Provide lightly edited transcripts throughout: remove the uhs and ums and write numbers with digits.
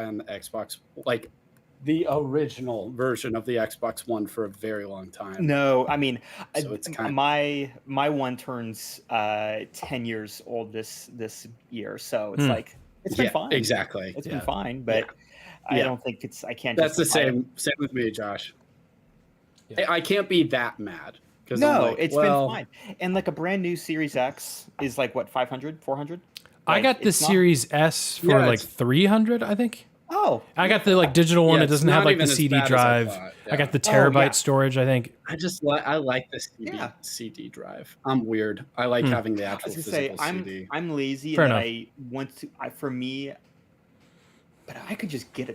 buy on the Xbox, like the original version of the Xbox One for a very long time. No, I mean, So it's kind of, my one turns 10 years old this year, so it's like it's been yeah, fine. exactly. It's Yeah. been fine, but I Yeah. don't think I can't. That's the justify it. same with me, Josh. Yeah. I can't be that mad because No, it's been fine. And like a brand new Series X is like what, 500, 400? I Like, got the it's not- Series S for Yeah, like 300, I think. Oh, I got the like digital one. Yeah, It it's doesn't have not like the even as CD bad as I drive. thought, I got the Oh, terabyte yeah. storage, I think. I like the CD drive. I'm weird. I like having the I actual was gonna say physical CD. I'm lazy Fair and enough. I want to. For me, but I could just get a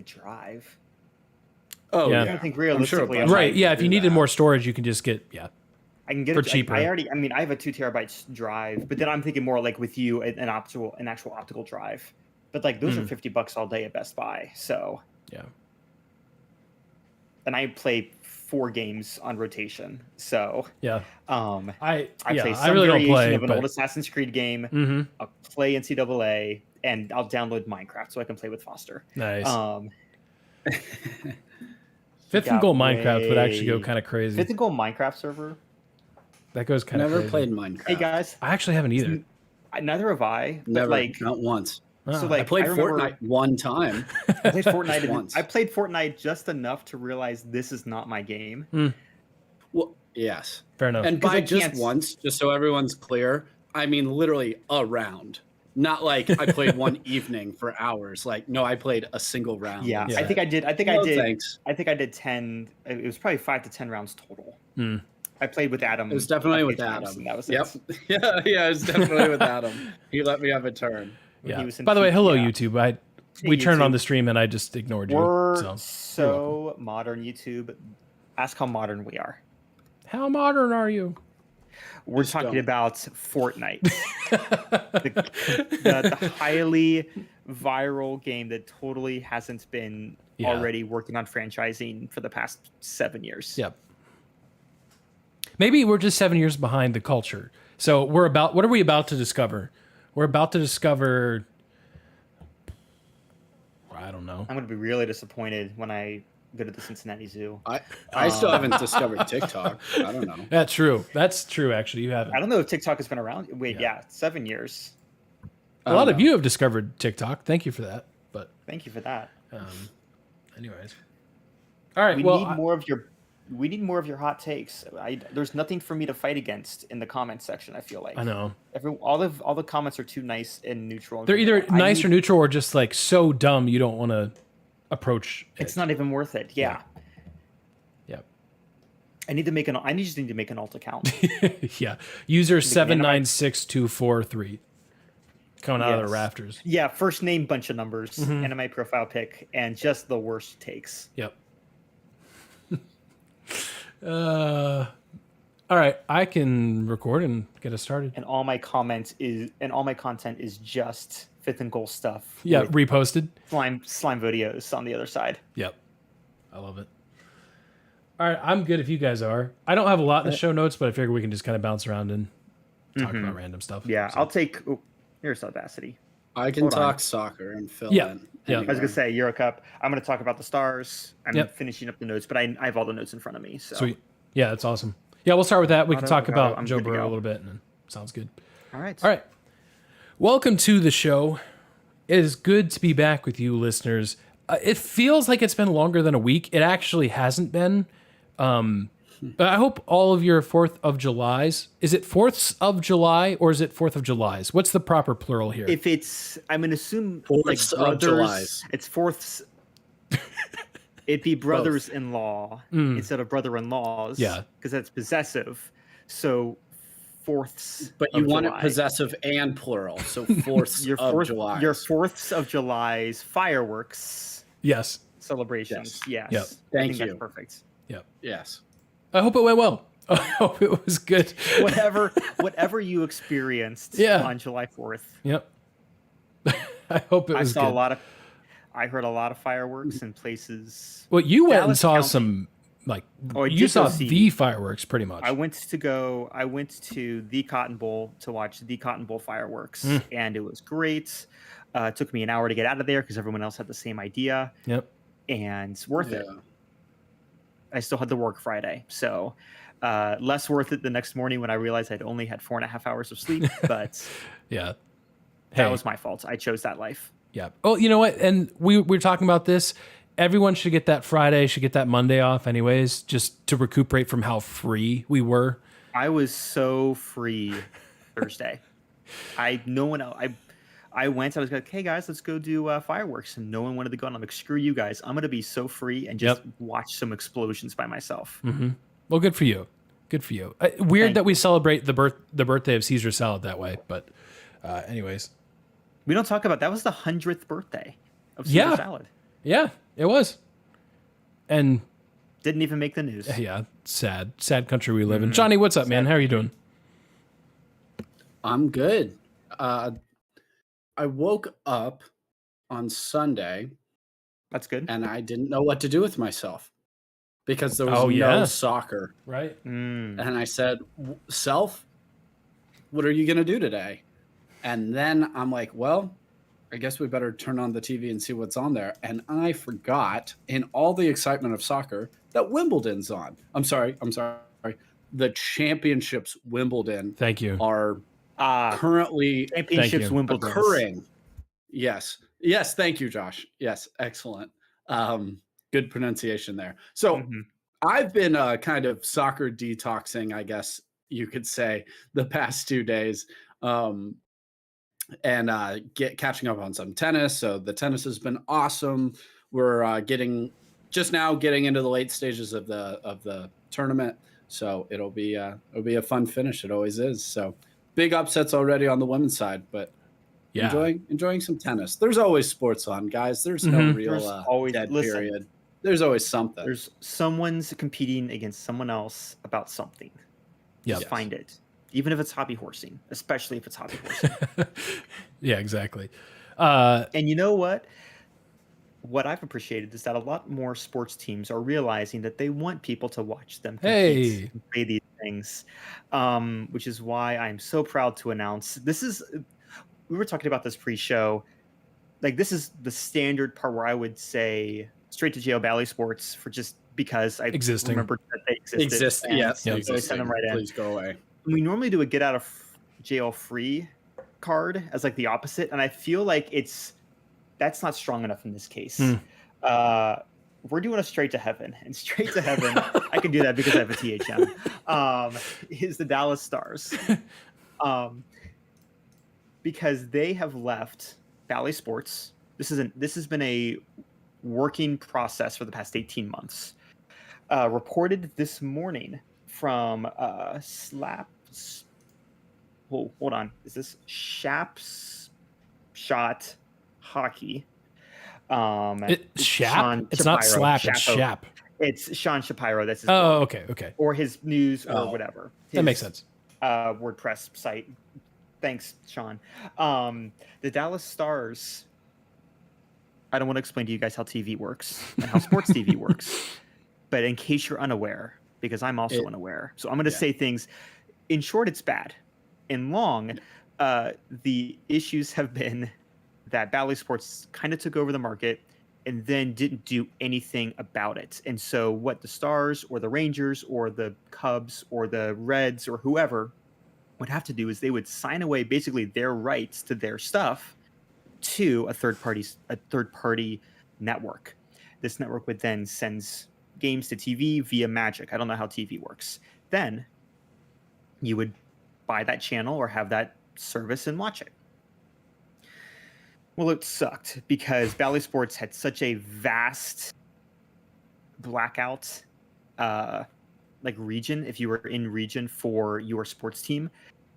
drive. Oh Yeah. yeah, I don't think I'm sure a realistically, bunch I of Right. people Yeah. If do you needed that. more storage, you can just get I can get For it cheaper. I mean, I have a 2 terabytes drive, but then I'm thinking more like with you an actual optical drive. But like those are $50 all day at Best Buy. So Yeah. and I play 4 games on rotation. So Yeah. I I play some really don't variation play, of an but old Assassin's Creed game. Mhm. I'll play NCAA, and I'll download Minecraft so I can play with Foster. Nice. Fifth and got Goal Minecraft would actually go way- kind of crazy. Fifth and Goal Minecraft server. That goes kind of Never crazy. played Minecraft. Hey guys, I actually haven't either. neither have I. But Never, like, not once. so Ah. like I played remember- Fortnite one time. I played Fortnite. Once. I played Fortnite just enough to realize this is not my game. Well, yes. Fair enough. And 'Cause by I just can't- once, just so everyone's clear, I mean literally a round. Not like I played one evening for hours. Like, no, I played a single round. Yeah, and I said, think I did. I think "No, I did. Thanks. I think I did 10. It was probably 5 to 10 rounds total. Hmm. I played with Adam. It was definitely a with few times, Adam. and that was Yep. it. Yeah, it was definitely with Adam. He let me have a turn. Yeah. he was in By the way, hello yeah. YouTube. We Hey, turned on YouTube. the stream and I just ignored you. We're So so modern, YouTube. Ask how modern we are. how modern are you? We're Just talking don't. about Fortnite, the highly viral game that totally hasn't been Yeah. already working on franchising for the past 7 years. Yep. Maybe we're just 7 years behind the culture. So what are we about to discover? We're about to discover, I don't know. I'm going to be really disappointed when I go to the Cincinnati Zoo. I still haven't discovered TikTok. I don't know. That's true. That's true, actually. You haven't. I don't know if TikTok has been around. Wait, Yeah. yeah 7 years. A lot of you have discovered TikTok. Thank you for that. But Thank you for that. anyways. All right. We well, need more of your. We need more of your hot takes. There's nothing for me to fight against in the comments section. I feel like I know. all the comments are too nice and neutral. They're either I nice need- or neutral or just like so dumb you don't want to approach it. It's not even worth it. Yeah. Yep. I just need to make an alt account. Yeah. User anime- 7962243. Coming out of Yes. the rafters. Yeah, first name, bunch of numbers, Mm-hmm. anime profile pic, and just the worst takes. Yep. All right. I can record and get us started. And all my content is just fifth and goal stuff. Yeah. with Reposted. slime videos on the other side. Yep. I love it. All right. I'm good if you guys are. I don't have a lot in the show notes, but I figure we can just kind of bounce around and talk about random stuff. Yeah, So- I'll take. Oh, here's Audacity. I can Hold on. talk soccer and fill Yeah, in. yeah. I was gonna say Euro Cup. I'm gonna talk about the stars. I'm Yep. finishing up the notes, but I have all the notes in front of me. So Sweet. Yeah, that's awesome. Yeah, we'll start with that. We can Auto, talk about I'm Joe good to Burrow a go. little bit, and then sounds good. all right. All right. Welcome to the show. It is good to be back with you, listeners. It feels like it's been longer than a week. It actually hasn't been. But I hope all of your 4th of Julys. Is it 4ths of July or is it 4th of Julys? What's the proper plural here? If it's, I'm gonna assume Fourths of brothers. Julys. It's fourths. It'd be brothers-in-law instead of brother-in-laws. Yeah. because that's possessive. So fourths. But you of want July. it possessive and plural, so fourths Your of fourth, July. your fourths of July's fireworks Yes. celebrations. Yes. Yep. I Thank think that's you. perfect. Yep. Yes. I hope it went well. I hope it was good. Whatever you experienced Yeah. on July 4th. Yep. I hope it I was saw good. I heard a lot of fireworks in places. Well, you went and Dallas saw County. some like Oh, I you did saw go see- the fireworks pretty much. I went to the Cotton Bowl to watch the Cotton Bowl fireworks, and it was great. It took me an hour to get out of there because everyone else had the same idea, Yep. and worth it. Yeah. I still had to work Friday, so less worth it the next morning when I realized I'd only had 4.5 hours of sleep. But Yeah. that was my fault. I chose that life. Yeah. Oh, you know what? And we were talking about this. Everyone should get that Friday, should get that Monday off anyways, just to recuperate from how free we were. I was so free Thursday. I went. I was like, "Hey guys, let's go do fireworks," and no one wanted to go. And I'm like, "Screw you guys! I'm gonna be so free and just watch some explosions by myself." Mm-hmm. Well, good for you. Good for you. Weird that we celebrate the birthday of Caesar salad that way, but anyways, we don't talk about that. Was the 100th birthday of Caesar salad. Yeah, it was, and didn't even make the news. Yeah, sad country we live in. Johnny, what's up, man? How are you doing? I'm good. I woke up on Sunday. That's good. And I didn't know what to do with myself because there was no soccer. Right. And I said, "Self, what are you going to do today?" And then I'm like, well, I guess we better turn on the TV and see what's on there. And I forgot, in all the excitement of soccer, that Wimbledon's on. I'm sorry. The championships Wimbledon Thank you. are currently championships Wimbledon occurring. Yes. Thank you, Josh. Yes. Excellent. Good pronunciation there. So I've been kind of soccer detoxing, I guess you could say, the past 2 days. And catching up on some tennis. So the tennis has been awesome. We're getting into the late stages of the tournament. So it'll be a fun finish. It always is. So big upsets already on the women's side, but enjoying some tennis. There's always sports on, guys. There's no real always dead period. There's always something. There's someone's competing against someone else about something. Just find it. Even if it's hobby horsing, especially if it's hobby horsing. Yeah, exactly. And you know what? What I've appreciated is that a lot more sports teams are realizing that they want people to watch them compete and play these things, which is why I'm so proud to announce we were talking about this pre-show. Like, this is the standard part where I would say straight to jail Bally Sports for just because I remembered that they existed. Yes. So I sent them right in. Please go away. We normally do a get out of jail free card as like the opposite, and I feel like that's not strong enough in this case. We're doing a straight to heaven, and straight to heaven, I can do that because I have a THM. Is the Dallas Stars, because they have left Bally Sports. This has been a working process for the past 18 months. Reported this morning from hold on. Is this Shaps Shot Hockey? Shap? It's not Slap, it's Shap. It's Sean Shapiro. That's his blog. Okay. Or his news or whatever. That makes sense. WordPress site. Thanks, Sean. The Dallas Stars. I don't want to explain to you guys how TV works and how sports TV works. But in case you're unaware, because I'm also unaware. So I'm going to say things. In short, it's bad. In long, the issues have been that Bally Sports kind of took over the market and then didn't do anything about it. And so what the Stars or the Rangers or the Cubs or the Reds or whoever would have to do is they would sign away basically their rights to their stuff to a third party network. This network would then send games to TV via Magic. I don't know how TV works. Then you would buy that channel or have that service and watch it. Well, it sucked because Bally Sports had such a vast blackout region, if you were in region for your sports team,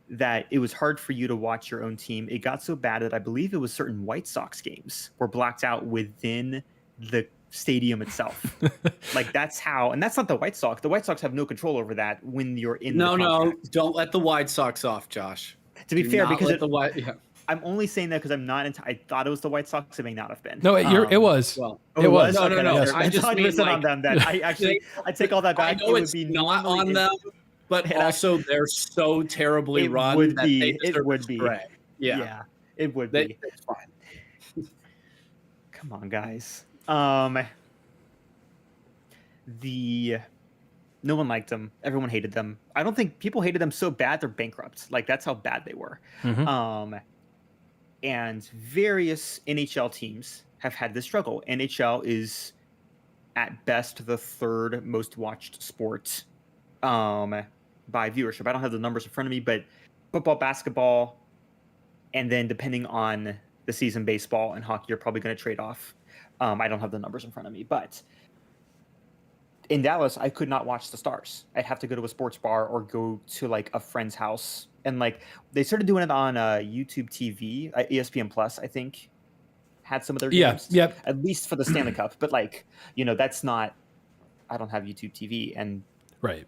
that it was hard for you to watch your own team. It got so bad that I believe it was certain White Sox games were blacked out within the stadium itself. Like, that's how, and that's not the White Sox. The White Sox have no control over that when you're in No, don't let the White Sox off, Josh. To be fair, because I'm only saying that because I'm not into. I thought it was the White Sox. It may not have been. No, it was. Well, It was. No, Okay, no. that's I just 100% mean, on like, them. Then I actually I take all that I back. know It it's would be not normally on them, but it also they're so terribly it run would that be. they It deserve would to be. spray. Yeah, Yeah, it would be. it's fine. Come on, guys. The no one liked them. Everyone hated them. I don't think people hated them so bad they're bankrupt. Like that's how bad they were. Mhm. And various NHL teams have had this struggle. NHL is at best the third most watched sport by viewership. I don't have the numbers in front of me, but football, basketball, and then depending on the season, baseball and hockey are probably going to trade off. I don't have the numbers in front of me, but in Dallas, I could not watch the Stars. I'd have to go to a sports bar or go to like a friend's house. And like they started doing it on YouTube TV, ESPN Plus, I think, had some of their games. Yep. At least for the Stanley Cup. But like, that's not. I don't have YouTube TV, and Right.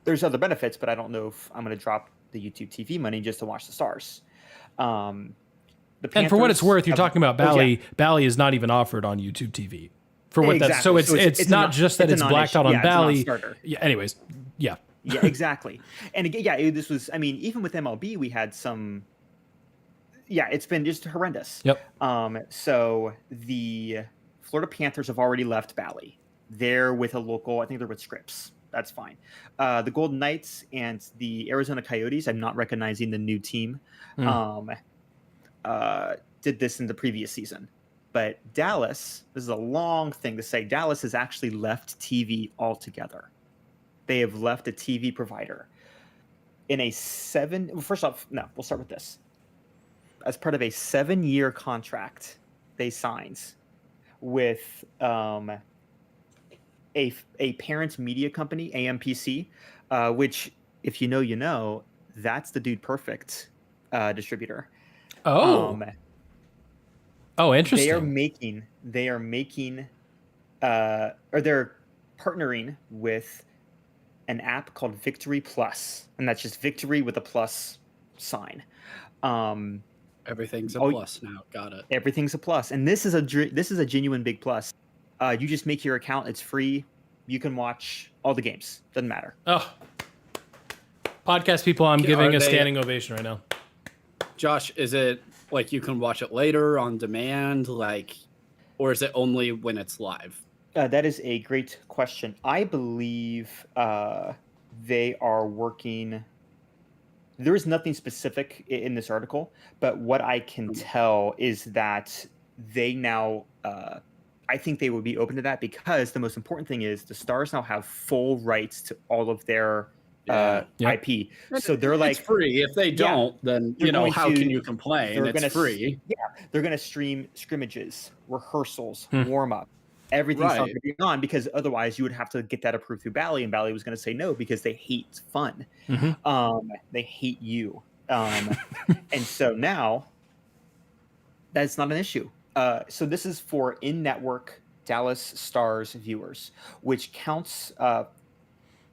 there's other benefits, but I don't know if I'm going to drop the YouTube TV money just to watch the Stars. And for what it's worth, you're talking about Bally. Bally is not even offered on YouTube TV. For what that's so it's not just that it's blacked out on Bally. Yeah. Anyways, yeah. Yeah, exactly. And again, this was. I mean, even with MLB, we had some. Yeah, it's been just horrendous. Yep. So the Florida Panthers have already left Bally. They're with a local. I think they're with Scripps. That's fine. The Golden Knights and the Arizona Coyotes. I'm not recognizing the new team. Did this in the previous season. But Dallas, this is a long thing to say. Dallas has actually left TV altogether. They have left a TV provider. First off, no, we'll start with this. As part of a 7-year contract they signed with a parent media company, AMPC, which, if you know, you know, that's the Dude Perfect distributor. Interesting. They're partnering with an app called Victory Plus, and that's just Victory with a plus sign. Everything's a plus now. Got it. Everything's a plus, and this is a genuine big plus. You just make your account; it's free. You can watch all the games. Doesn't matter. Oh, podcast people, I'm giving a standing ovation right now. Josh, is it like you can watch it later on demand, like, or is it only when it's live? That is a great question. I believe they are working. There is nothing specific in this article, but what I can tell is that they now, I think they would be open to that because the most important thing is the Stars now have full rights to all of their IP. So they're like, it's free. If they don't, then how can you complain? It's free. Yeah, they're going to stream scrimmages, rehearsals, warm up. Everything's not going to be on because otherwise you would have to get that approved through Bally, and Bally was going to say no because they hate fun. They hate you. And so now that's not an issue. So this is for in-network Dallas Stars viewers, which counts,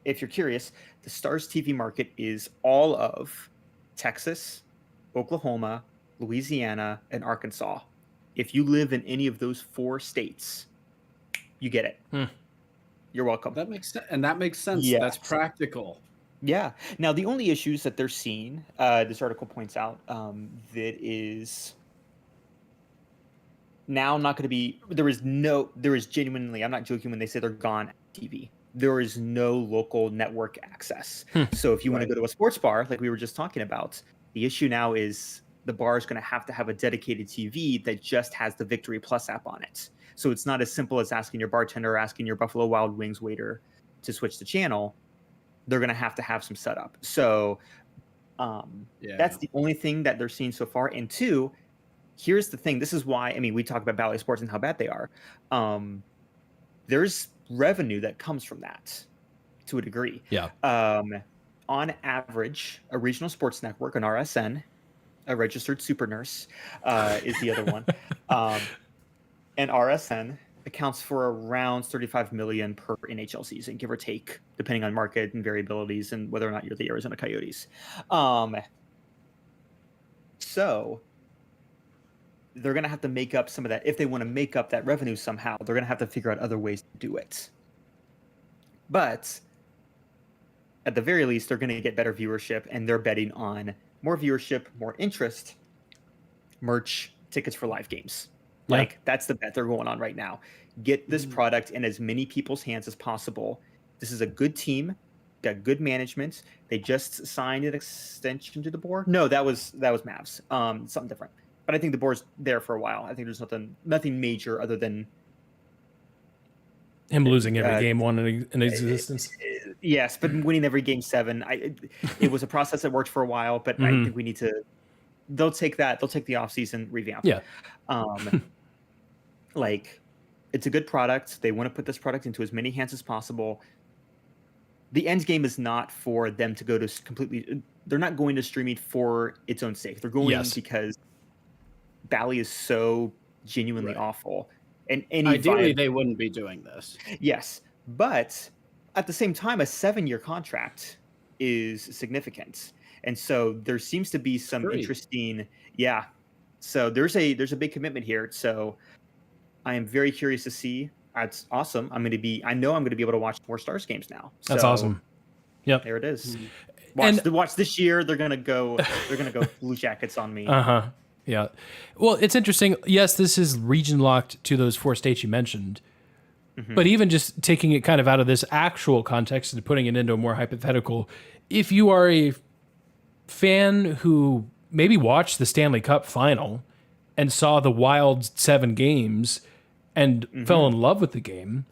if you're curious, the Stars TV market is all of Texas, Oklahoma, Louisiana, and Arkansas. If you live in any of those 4 states, you get it. You're welcome. That makes sense. And that makes sense. Yes. That's practical. Yeah. Now, the only issues that they're seeing, this article points out, that is now not going to be, there is genuinely, I'm not joking when they say they're gone TV. There is no local network access. So if you want to go to a sports bar, like we were just talking about, the issue now is the bar is going to have a dedicated TV that just has the Victory Plus app on it. So it's not as simple as asking your bartender or asking your Buffalo Wild Wings waiter to switch the channel. They're going to have some setup. So that's the only thing that they're seeing so far. And 2, here's the thing. This is why, we talk about Bally Sports and how bad they are. There's revenue that comes from that to a degree. Yeah. On average, a regional sports network, an RSN, a registered super nurse, is the other one. And RSN accounts for around $35 million per NHL season, give or take, depending on market and variabilities and whether or not you're the Arizona Coyotes. So they're going to have to make up some of that. If they want to make up that revenue somehow, they're going to have to figure out other ways to do it. But at the very least, they're going to get better viewership, and they're betting on more viewership, more interest, merch, tickets for live games. Yeah. Like, that's the bet they're going on right now. Get this product in as many people's hands as possible. This is a good team, got good management. They just signed an extension to the board. No, that was Mavs. Something different. But I think the board's there for a while. I think there's nothing major other than him losing every game one in existence. Yes, but winning every game 7. It was a process that worked for a while, but I think we need to. They'll take that. They'll take the offseason revamp. Yeah. Like, it's a good product. They want to put this product into as many hands as possible. The end game is not for them to go to completely. They're not going to streaming for its own sake. They're going because Bally is so genuinely awful. And ideally, they wouldn't be doing this. Yes, but at the same time, a 7-year contract is significant, and so there seems to be some interesting. Yeah, so there's a big commitment here. So I am very curious to see. It's awesome. I know I'm going to be able to watch more Stars games now. That's so, awesome. Yep. There it is. And Watch this year. They're gonna go Blue Jackets on me. Yeah. Well, it's interesting. Yes, this is region locked to those 4 states you mentioned. But even just taking it kind of out of this actual context and putting it into a more hypothetical, if you are a fan who maybe watched the Stanley Cup final and saw the Wild 7 games and fell in love with the game,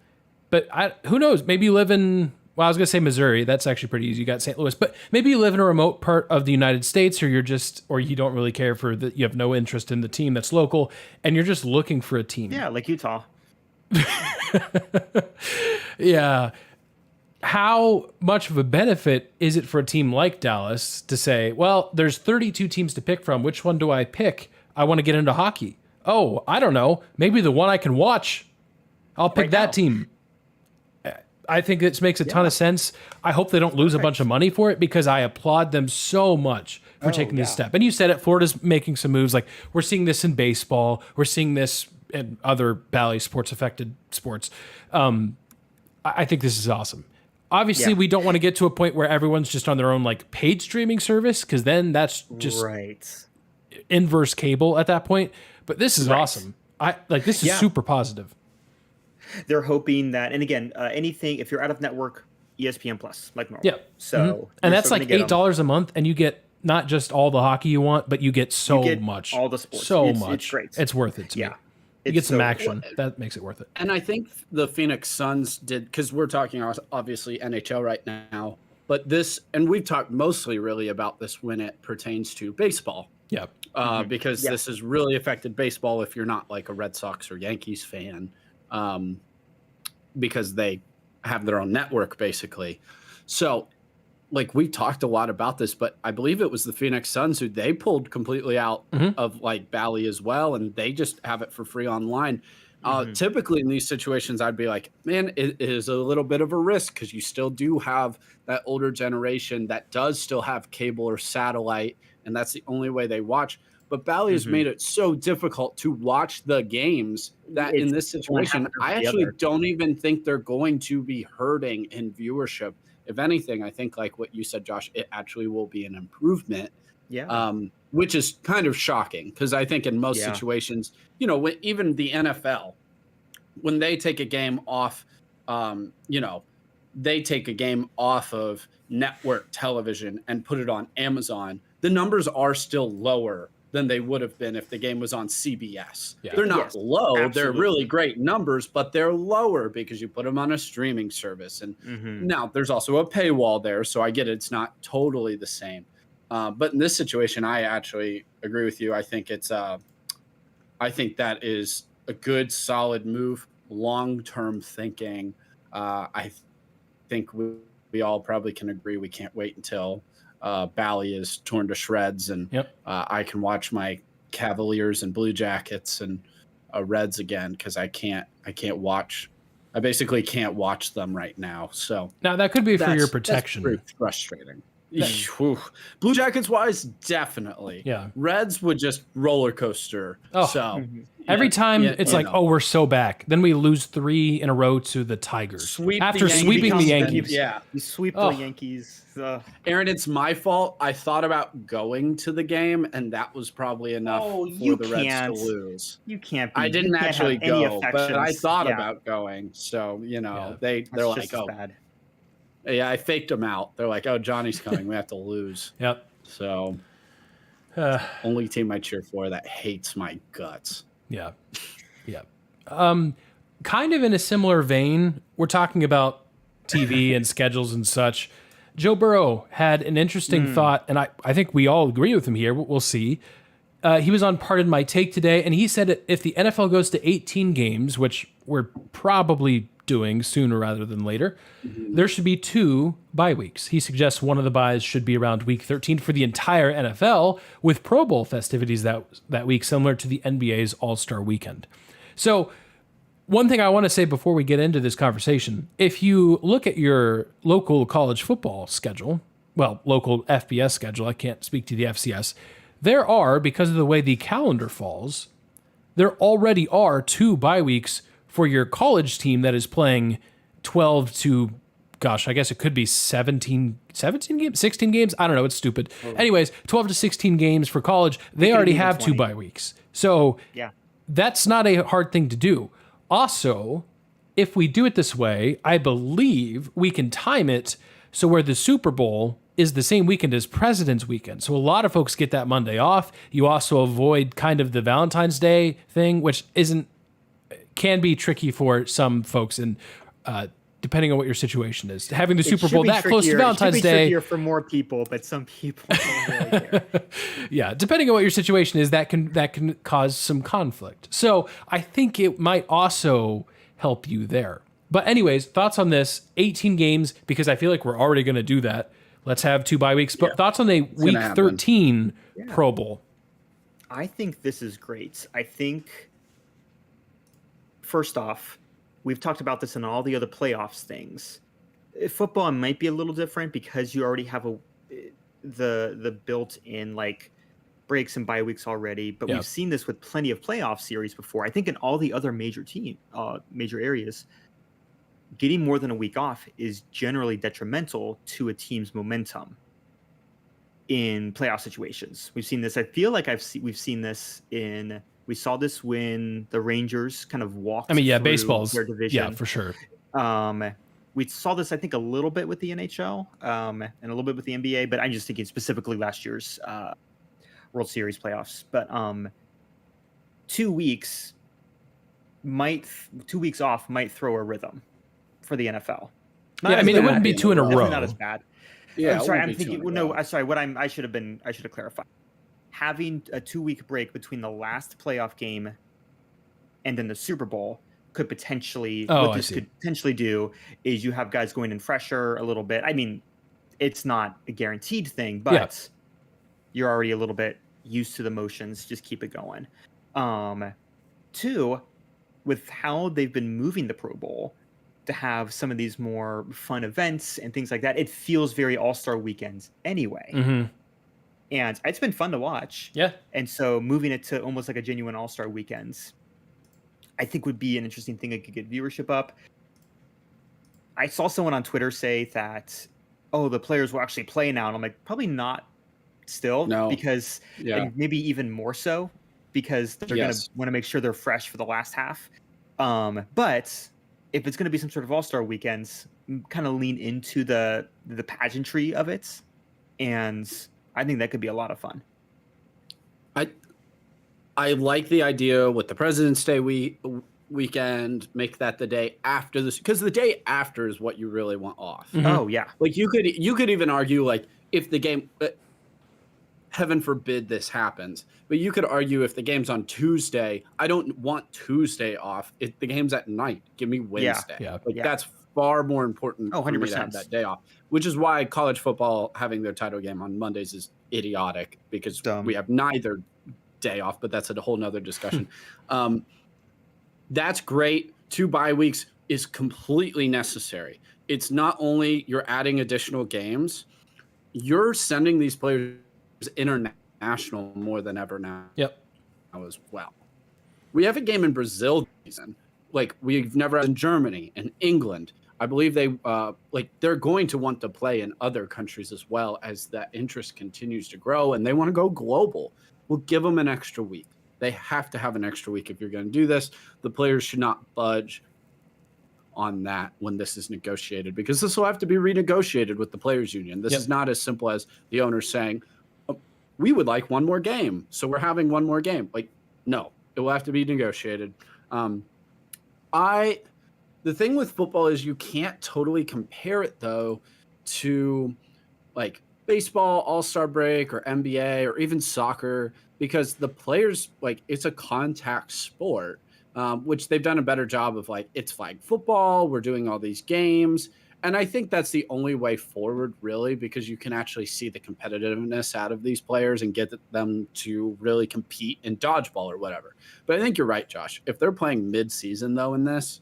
but who knows? Maybe you live in, well, I was going to say Missouri. That's actually pretty easy. You got St. Louis, but maybe you live in a remote part of the United States, or you don't really care for you have no interest in the team that's local, and you're just looking for a team. Yeah, like Utah. Yeah. How much of a benefit is it for a team like Dallas to say, well, there's 32 teams to pick from. Which one do I pick? I want to get into hockey. Oh, I don't know. Maybe the one I can watch. I'll pick that team. I think it makes a ton of sense. I hope they don't lose a bunch of money for it, because I applaud them so much for taking this step. And you said it, Florida's making some moves. Like, we're seeing this in baseball. We're seeing this in other Bally sports affected sports. I think this is awesome. Obviously, we don't want to get to a point where everyone's just on their own like paid streaming service, because then that's just inverse cable at that point. But this is awesome. This is super positive. They're hoping that, and again, anything, if you're out of network, ESPN Plus, like normal. Yeah. So, and that's like $8 a month, and you get not just all the hockey you want, but you get much. All the sports. Much. It's great. It's worth it to me. You get some action. That makes it worth it. And I think the Phoenix Suns did, because we're talking obviously NHL right now, but this, and we've talked mostly really about this when it pertains to baseball. Yeah. Because this has really affected baseball if you're not like a Red Sox or Yankees fan, because they have their own network basically. So like, we talked a lot about this, but I believe it was the Phoenix Suns who they pulled completely out of like Bally as well, and they just have it for free online. Typically in these situations, I'd be like, man, it is a little bit of a risk, because you still do have that older generation that does still have cable or satellite, and that's the only way they watch. But Bally has made it so difficult to watch the games that in this situation, I actually don't even think they're going to be hurting in viewership. If anything, I think like what you said, Josh, it actually will be an improvement. Yeah. Which is kind of shocking, because I think in most situations, even the NFL, when they take a game off, they take a game off of network television and put it on Amazon, the numbers are still lower than they would have been if the game was on CBS. Yeah. They're not low. Absolutely. They're really great numbers, but they're lower because you put them on a streaming service. And now there's also a paywall there, so I get it. It's not totally the same. But in this situation, I actually agree with you. I think I think that is a good, solid move, long-term thinking. I think we all probably can agree we can't wait until Bally is torn to shreds, and I can watch my Cavaliers and Blue Jackets and Reds again, because I basically can't watch them right now. So now that could be for your protection. That's frustrating. Whew. Blue Jackets wise, definitely. Yeah. Reds would just roller coaster. Oh. So Mhm. Every time yeah, it's you like, know. oh, we're so back. Then we lose 3 in a row to the Tigers Sweep the after Yankees. sweeping the Becomes- Yankees. Yeah. You sweep Oh. the Yankees. Aaron, it's my fault. I thought about going to the game, and that was probably enough Oh, for you the Reds can't. to lose. You can't be. I didn't you can't actually have any go, but I affections. thought Yeah, about going. So, you know, Yeah. they're that's like, just as oh, bad. yeah, I faked them out. They're like, oh, Johnny's coming. We have to lose. Yep. So, Uh, only team I cheer for that hates my guts. yeah. Yeah. Kind of in a similar vein, we're talking about TV and schedules and such. Joe Burrow had an interesting thought, and I think we all agree with him here. We'll see. He was on Pardon My Take today, and he said if the NFL goes to 18 games, which we're probably doing sooner rather than later, there should be 2 bye weeks. He suggests one of the byes should be around week 13 for the entire NFL, with Pro Bowl festivities that week, similar to the NBA's All-Star Weekend. So one thing I want to say before we get into this conversation, if you look at your local college football schedule, well, local FBS schedule, I can't speak to the FCS, there are, because of the way the calendar falls, there already are 2 bye weeks for your college team that is playing 12 to, gosh, I guess it could be 17 games, 16 games. I don't know. It's stupid. Anyways, 12 to 16 games for college. They it already even have 2 20. bye weeks. So Yeah. that's not a hard thing to do. Also, if we do it this way, I believe we can time it so where the Super Bowl is the same weekend as President's Weekend. So a lot of folks get that Monday off. You also avoid kind of the Valentine's Day thing, which can be tricky for some folks, and depending on what your situation is. Having the Super Bowl that close to Valentine's It should be Day, trickier for more people, but some people don't really care. yeah, depending on what your situation is, that can cause some conflict. So I think it might also help you there. But anyways, thoughts on this 18 games, because I feel like we're already going to do that. Let's have 2 bye weeks. But thoughts on the week happen. 13 Pro Bowl? I think this is great. I think, first off, we've talked about this in all the other playoffs things. Football might be a little different because you already have the built-in like breaks and bye weeks already. But we've seen this with plenty of playoff series before. I think in all the other major areas, getting more than a week off is generally detrimental to a team's momentum in playoff situations. We've seen this. I feel like we've seen this we saw this when the Rangers kind of walked. through baseball's their division. Yeah, for sure. We saw this, I think, a little bit with the NHL and a little bit with the NBA, but I'm just thinking specifically last year's World Series playoffs. But 2 weeks off might throw a rhythm for the NFL. Yeah, I mean, it wouldn't be 2 in a Definitely row. not as bad. Yeah, I'm sorry. it I'm won't be 2 thinking. in a No, row. I'm sorry. I should have clarified. Having a 2-week break between the last playoff game and then the Super Bowl could potentially. Oh, what this I see. could potentially do is you have guys going in fresher a little bit. I mean, it's not a guaranteed thing, but you're already a little bit used to the motions. Just keep it going. 2, with how they've been moving the Pro Bowl to have some of these more fun events and things like that, it feels very All-Star weekends anyway. Mm-hmm. And it's been fun to watch. Yeah. And so moving it to almost like a genuine All-Star weekends, I think would be an interesting thing that could get viewership up. I saw someone on Twitter say that, oh, the players will actually play now. And I'm like, probably not still. No. Because, and maybe even more so, because they're going to want to make sure they're fresh for the last half. But if it's going to be some sort of All-Star weekends, kind of lean into the pageantry of it. And I think that could be a lot of fun. I like the idea with the President's Day weekend. Make that the day after this, because the day after is what you really want off. Mhm. Oh yeah, Like you could even argue, like, if the game, heaven forbid this happens, but you could argue if the game's on Tuesday, I don't want Tuesday off. If the game's at night, give me Wednesday. Yeah. Like Yeah. that's far more important Oh, for me to 100%. have that day off, which is why college football having their title game on Mondays is idiotic, because Dumb. we have neither day off, but that's a whole nother discussion. That's great. 2 bye weeks is completely necessary. It's not only you're adding additional games, you're sending these players international more than ever now. Yep. As well. We have a game in Brazil this season, like we've never had in Germany and England. I believe they're going to want to play in other countries as well as that interest continues to grow, and they want to go global. We'll give them an extra week. They have to have an extra week if you're going to do this. The players should not budge on that when this is negotiated, because this will have to be renegotiated with the players union. This is not as simple as the owners saying, oh, we would like one more game, so we're having one more game. Like, no, it will have to be negotiated. The thing with football is you can't totally compare it though to like baseball, all-star break, or NBA, or even soccer, because the players, like, it's a contact sport, which they've done a better job of. Like, it's flag football, we're doing all these games, and I think that's the only way forward, really, because you can actually see the competitiveness out of these players and get them to really compete in dodgeball or whatever. But I think you're right, Josh. If they're playing mid-season though in this,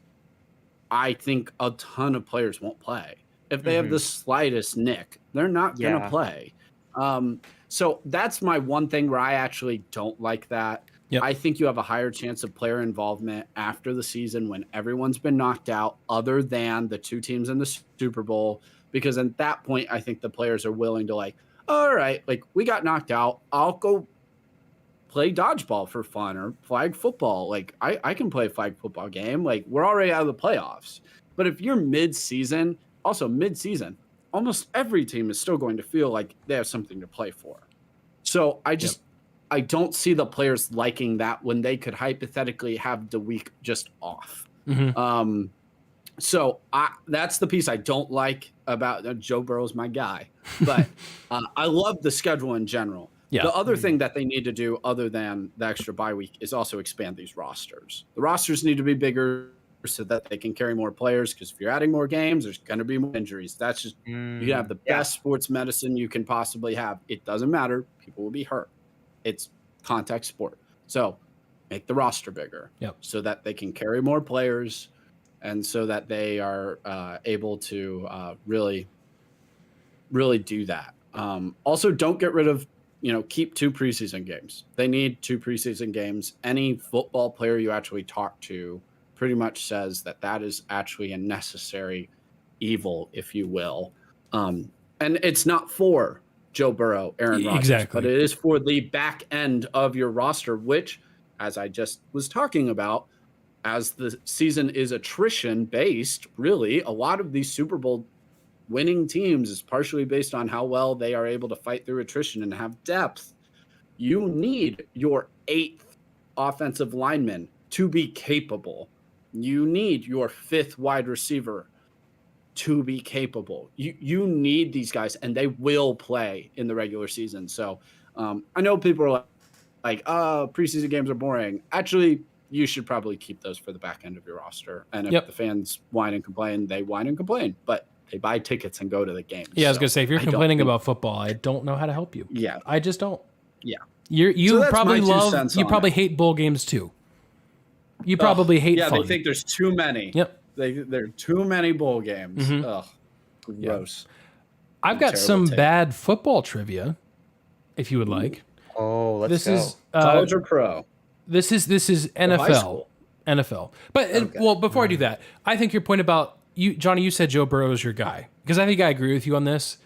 I think a ton of players won't play. If they have the slightest nick, they're not going to play. So that's my one thing where I actually don't like that. Yep. I think you have a higher chance of player involvement after the season when everyone's been knocked out, other than the two teams in the Super Bowl, because at that point, I think the players are willing to, like, all right, like, we got knocked out, I'll go play dodgeball for fun, or flag football. Like, I can play a flag football game. Like, we're already out of the playoffs. But if you're mid-season, almost every team is still going to feel like they have something to play for. So I don't see the players liking that when they could hypothetically have the week just off. So that's the piece I don't like about Joe Burrow's my guy. But I love the schedule in general. Yeah. The other thing that they need to do, other than the extra bye week, is also expand these rosters. The rosters need to be bigger so that they can carry more players, because if you're adding more games, there's going to be more injuries. That's just, you have the best sports medicine you can possibly have. It doesn't matter. People will be hurt. It's contact sport. So make the roster bigger so that they can carry more players, and so that they are able to really do that. Also, don't get rid of, keep 2 preseason games. They need 2 preseason games. Any football player you actually talk to pretty much says that that is actually a necessary evil, if you will. And it's not for Joe Burrow, Aaron Rodgers, but it is for the back end of your roster, which, as I just was talking about, as the season is attrition based, really, a lot of these Super Bowl winning teams is partially based on how well they are able to fight through attrition and have depth. You need your 8th offensive lineman to be capable. You need your 5th wide receiver to be capable. You need these guys, and they will play in the regular season. So I know people are like, preseason games are boring. Actually, you should probably keep those for the back end of your roster. And if the fans whine and complain, they whine and complain. But they buy tickets and go to the games. Yeah, I was going to say, if you're complaining about football, I don't know how to help you. Yeah. I just don't. Yeah. You probably hate bowl games too. You probably hate fun. They think there's too many. Yep. There are too many bowl games. Ugh. Gross. I've got some bad football trivia, if you would like. Oh, let's go. Is college or pro? This is NFL. NFL. But well, before I do that, I think your point about you, Johnny, you said Joe Burrow is your guy, because I think I agree with you on this.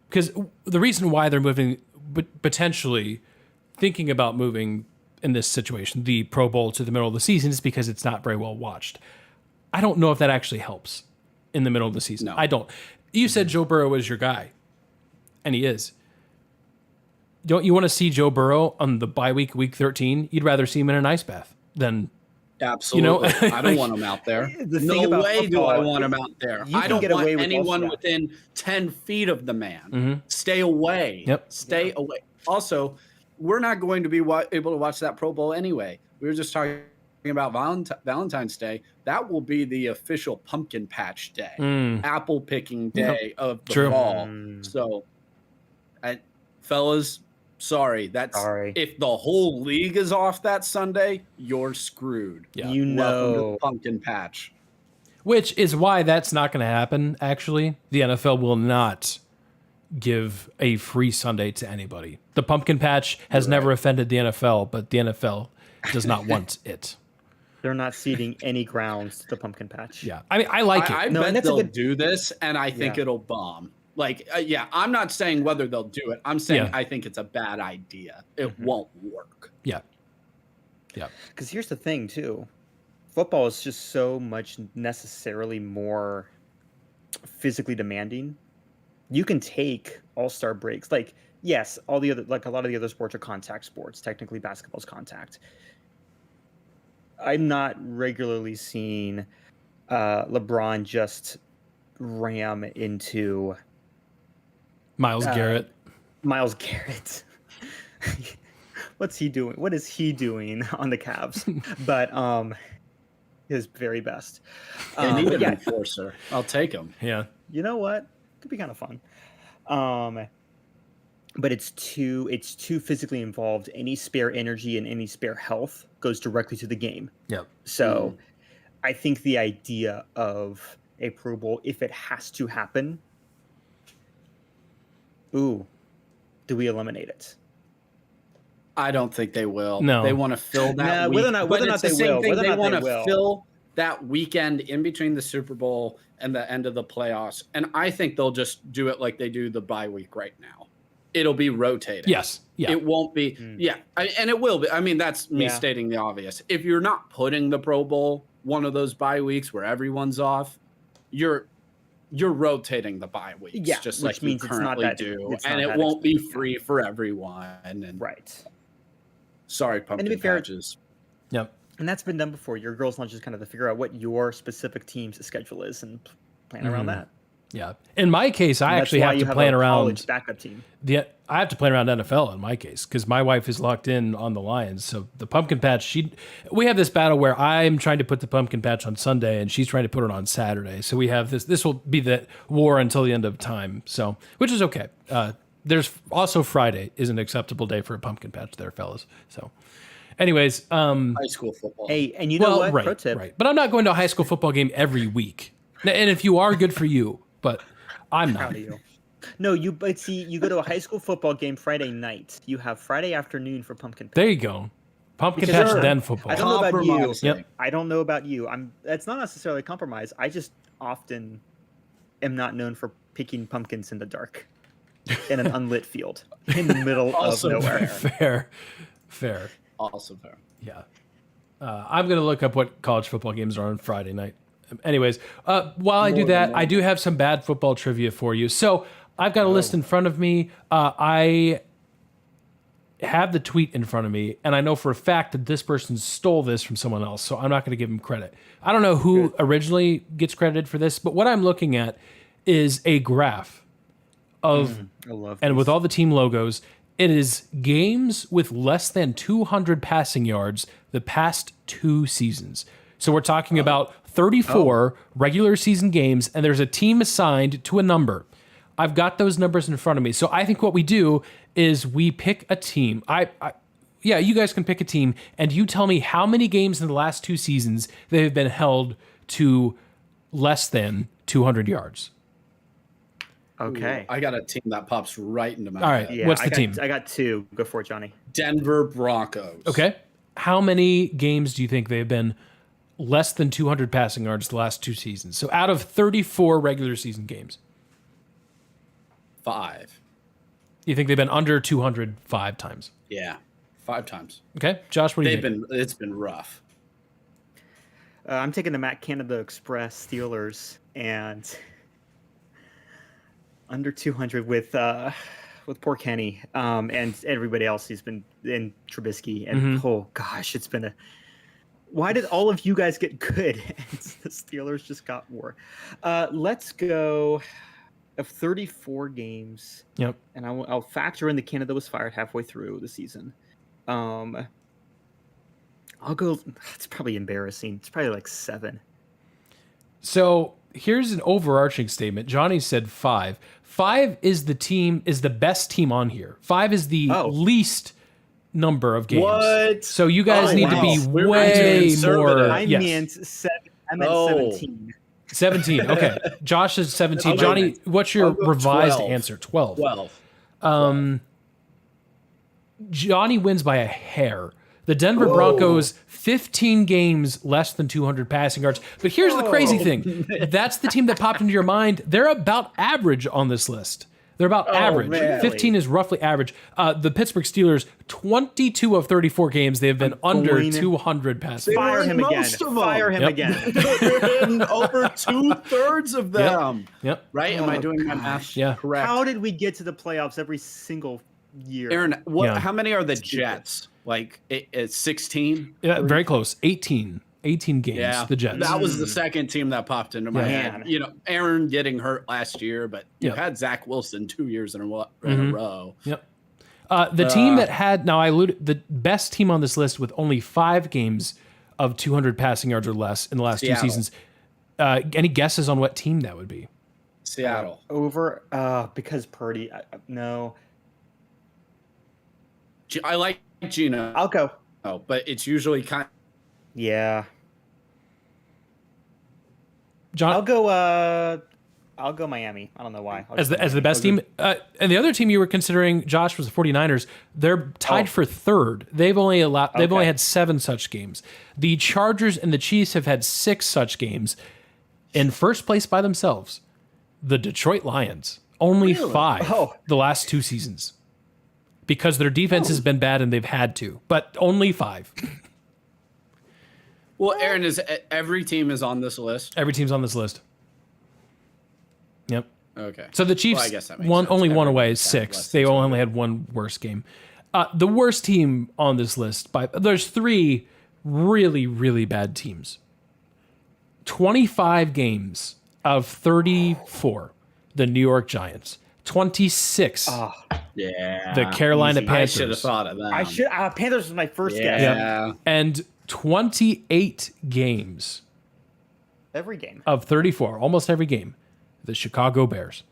Because the reason why they're moving, potentially thinking about moving in this situation, the Pro Bowl to the middle of the season, is because it's not very well watched. I don't know if that actually helps in the middle of the season. No. I don't. You said Joe Burrow is your guy, and he is. Don't you want to see Joe Burrow on the bye week, week 13? You'd rather see him in an ice bath than... Absolutely. I don't want him out there. No way do I want him out there. I don't want anyone within 10 feet of the man. Stay away. Stay away. Also, we're not going to be able to watch that Pro Bowl anyway. We were just talking about Valentine's Day. That will be the official pumpkin patch day, apple picking day of the fall. So, fellas, sorry. If the whole league is off that Sunday, you're screwed. Yeah. Welcome to the pumpkin patch. Which is why that's not going to happen, actually. The NFL will not give a free Sunday to anybody. The pumpkin patch has never offended the NFL, but the NFL does not want it. They're not ceding any grounds to the pumpkin patch. Yeah. I mean, I like it. I No, and bet that's a they'll good- do this, and I think Yeah. it'll bomb. Like, yeah, I'm not saying whether they'll do it. I'm saying Yeah. I think it's a bad idea. It won't work. Yeah. Yeah. Because here's the thing, too. Football is just so much necessarily more physically demanding. You can take all-star breaks. Like, yes, all the other, like a lot of the other sports are contact sports. Technically, basketball's contact. I'm not regularly seeing LeBron just ram into Myles Garrett. Myles Garrett. What's he doing? What is he doing on the Cavs? But his very best. They need But an yeah, enforcer. I'll take him. Yeah. you know what? Could be kind of fun. But it's too physically involved. Any spare energy and any spare health goes directly to the game. Yep. So I think the idea of a Pro Bowl, if it has to happen, do we eliminate it? I don't think they will. No. They want to fill that. Nah, week, whether or not- but whether or it's not the they same will, thing. whether or They not they want to will. fill that weekend in between the Super Bowl and the end of the playoffs, and I think they'll just do it like they do the bye week right now. It'll be rotating. Yes. Yeah. It won't be. Yeah, and it will be. I mean, that's me Yeah. stating the obvious. If you're not putting the Pro Bowl one of those bye weeks where everyone's off, you're rotating the bye weeks, Yeah, just which like means you it's not currently that- do, it's and not it that won't be expensive, yeah. free for everyone. And Right. sorry, to pumpkin be fair- patches. Yep. And that's been done before. Your girls' lunch is kind of to figure out what your specific team's schedule is and plan around that. Yeah. In my case, I And actually that's why have you to plan a around college backup team. I have to plan around NFL in my case because my wife is locked in on the Lions. So the pumpkin patch, we have this battle where I'm trying to put the pumpkin patch on Sunday and she's trying to put it on Saturday. So we have this. This will be the war until the end of time. So which is okay. There's also Friday is an acceptable day for a pumpkin patch there, fellas. So, anyways, High school football. Hey, and you know well, what? right, Pro tip. right. But I'm not going to a high school football game every week. And if you are, good for you. But I'm not. Proud of you. No, but see, you go to a high school football game Friday night. You have Friday afternoon for pumpkin patch. There you go. Pumpkin Because patch, there- then football. I don't know about you. Compromising. Yep. I don't know about you. That's not necessarily a compromise. I just often am not known for picking pumpkins in the dark in an unlit field in the middle of Also nowhere. Fair. Also fair. Yeah. I'm going to look up what college football games are on Friday night. Anyways, while I do More that, than I do have some bad football trivia for you. So I've got a list in front of me. I have the tweet in front of me, and I know for a fact that this person stole this from someone else, so I'm not going to give him credit. I don't know who originally gets credited for this, but what I'm looking at is a graph of, I love and with these. all the team logos, it is games with less than 200 passing yards the past 2 seasons. So we're talking about 34 regular season games, and there's a team assigned to a number. I've got those numbers in front of me. So I think what we do is we pick a team. Yeah, you guys can pick a team, and you tell me how many games in the last 2 seasons they have been held to less than 200 yards. Okay. I got a team that pops right into my All right. head. Yeah, What's I the got, team? I got 2. Go for it, Johnny. Denver Broncos. Okay. How many games do you think they've been less than 200 passing yards the last 2 seasons? So out of 34 regular season games, 5. you think they've been under 200 5 times? Yeah, 5 times. Okay. Josh, what do you think? It's been rough. I'm taking the Matt Canada Express Steelers and under 200 with poor Kenny and everybody else. He's been in Trubisky and oh gosh, it's been a. Why did all of you guys get good and the Steelers just got more? Let's go of 34 games. Yep. And I'll factor in the Canada was fired halfway through the season. I'll go. It's probably embarrassing. It's probably like 7. So here's an overarching statement. Johnny said 5. 5 is the best team on here. 5 is the least number of games. What? So you guys Oh, need to wow. be We're way conservative. more. I yes. meant 7. I meant Oh. 17. 17. Okay. Josh is 17. Okay. Johnny, what's your I'll go revised 12. answer? 12. 12. Johnny wins by a hair. The Denver Broncos, 15 games less than 200 passing yards. But here's the crazy thing. That's the team that popped into your mind. They're about average on this list. They're about average. man. 15 is roughly average. The Pittsburgh Steelers, 22 of 34 games, they have been under going- 200 passing. Fire win him again. most of them. Fire him Yep. again. They're in over 2/3 of them. Yep. Right? Am I Oh, doing my math Yeah. correct? How did we get to the playoffs every single year? Aaron, what? Yeah. How many are the Jets? Like it's 16. Yeah, very close. 18 games, Yeah, the Jets. That was the second team that popped into my Yeah. head. Man. You know, Aaron getting hurt last year, but you Yeah. had Zach Wilson 2 years in a Mm-hmm. row. Yep. The team that had, now I alluded, the best team on this list with only 5 games of 200 passing yards or less in the last Seattle. 2 seasons. Any guesses on what team that would be? Seattle. Over because Purdy. No, I like Gino, I'll go. but it's usually kind. Yeah, John, I'll go Miami. I don't know why. I'll as just the go best Miami. team. And the other team you were considering, Josh, was the 49ers. They're tied Oh. for third. They've only Okay. had 7 such games. The Chargers and the Chiefs have had 6 such games. In first place by themselves, the Detroit Lions, only 5 Oh. the last 2 seasons. Because their defense has been bad and they've had to, but only 5. Well, Aaron, is every team is on this list? Every team's on this list. Yep. Okay. So the Chiefs Well, I guess that makes won sense. only one away, Everybody's had 6. less They than only had one worse game. The worst team on this list, there's 3 really, really bad teams. 25 games of 34, the New York Giants. 26, Yeah. the Carolina easy. I should have Panthers. thought of that. I should. Panthers was my first guess. Yeah. And 28 games Every game. of 34, almost every game, the Chicago Bears.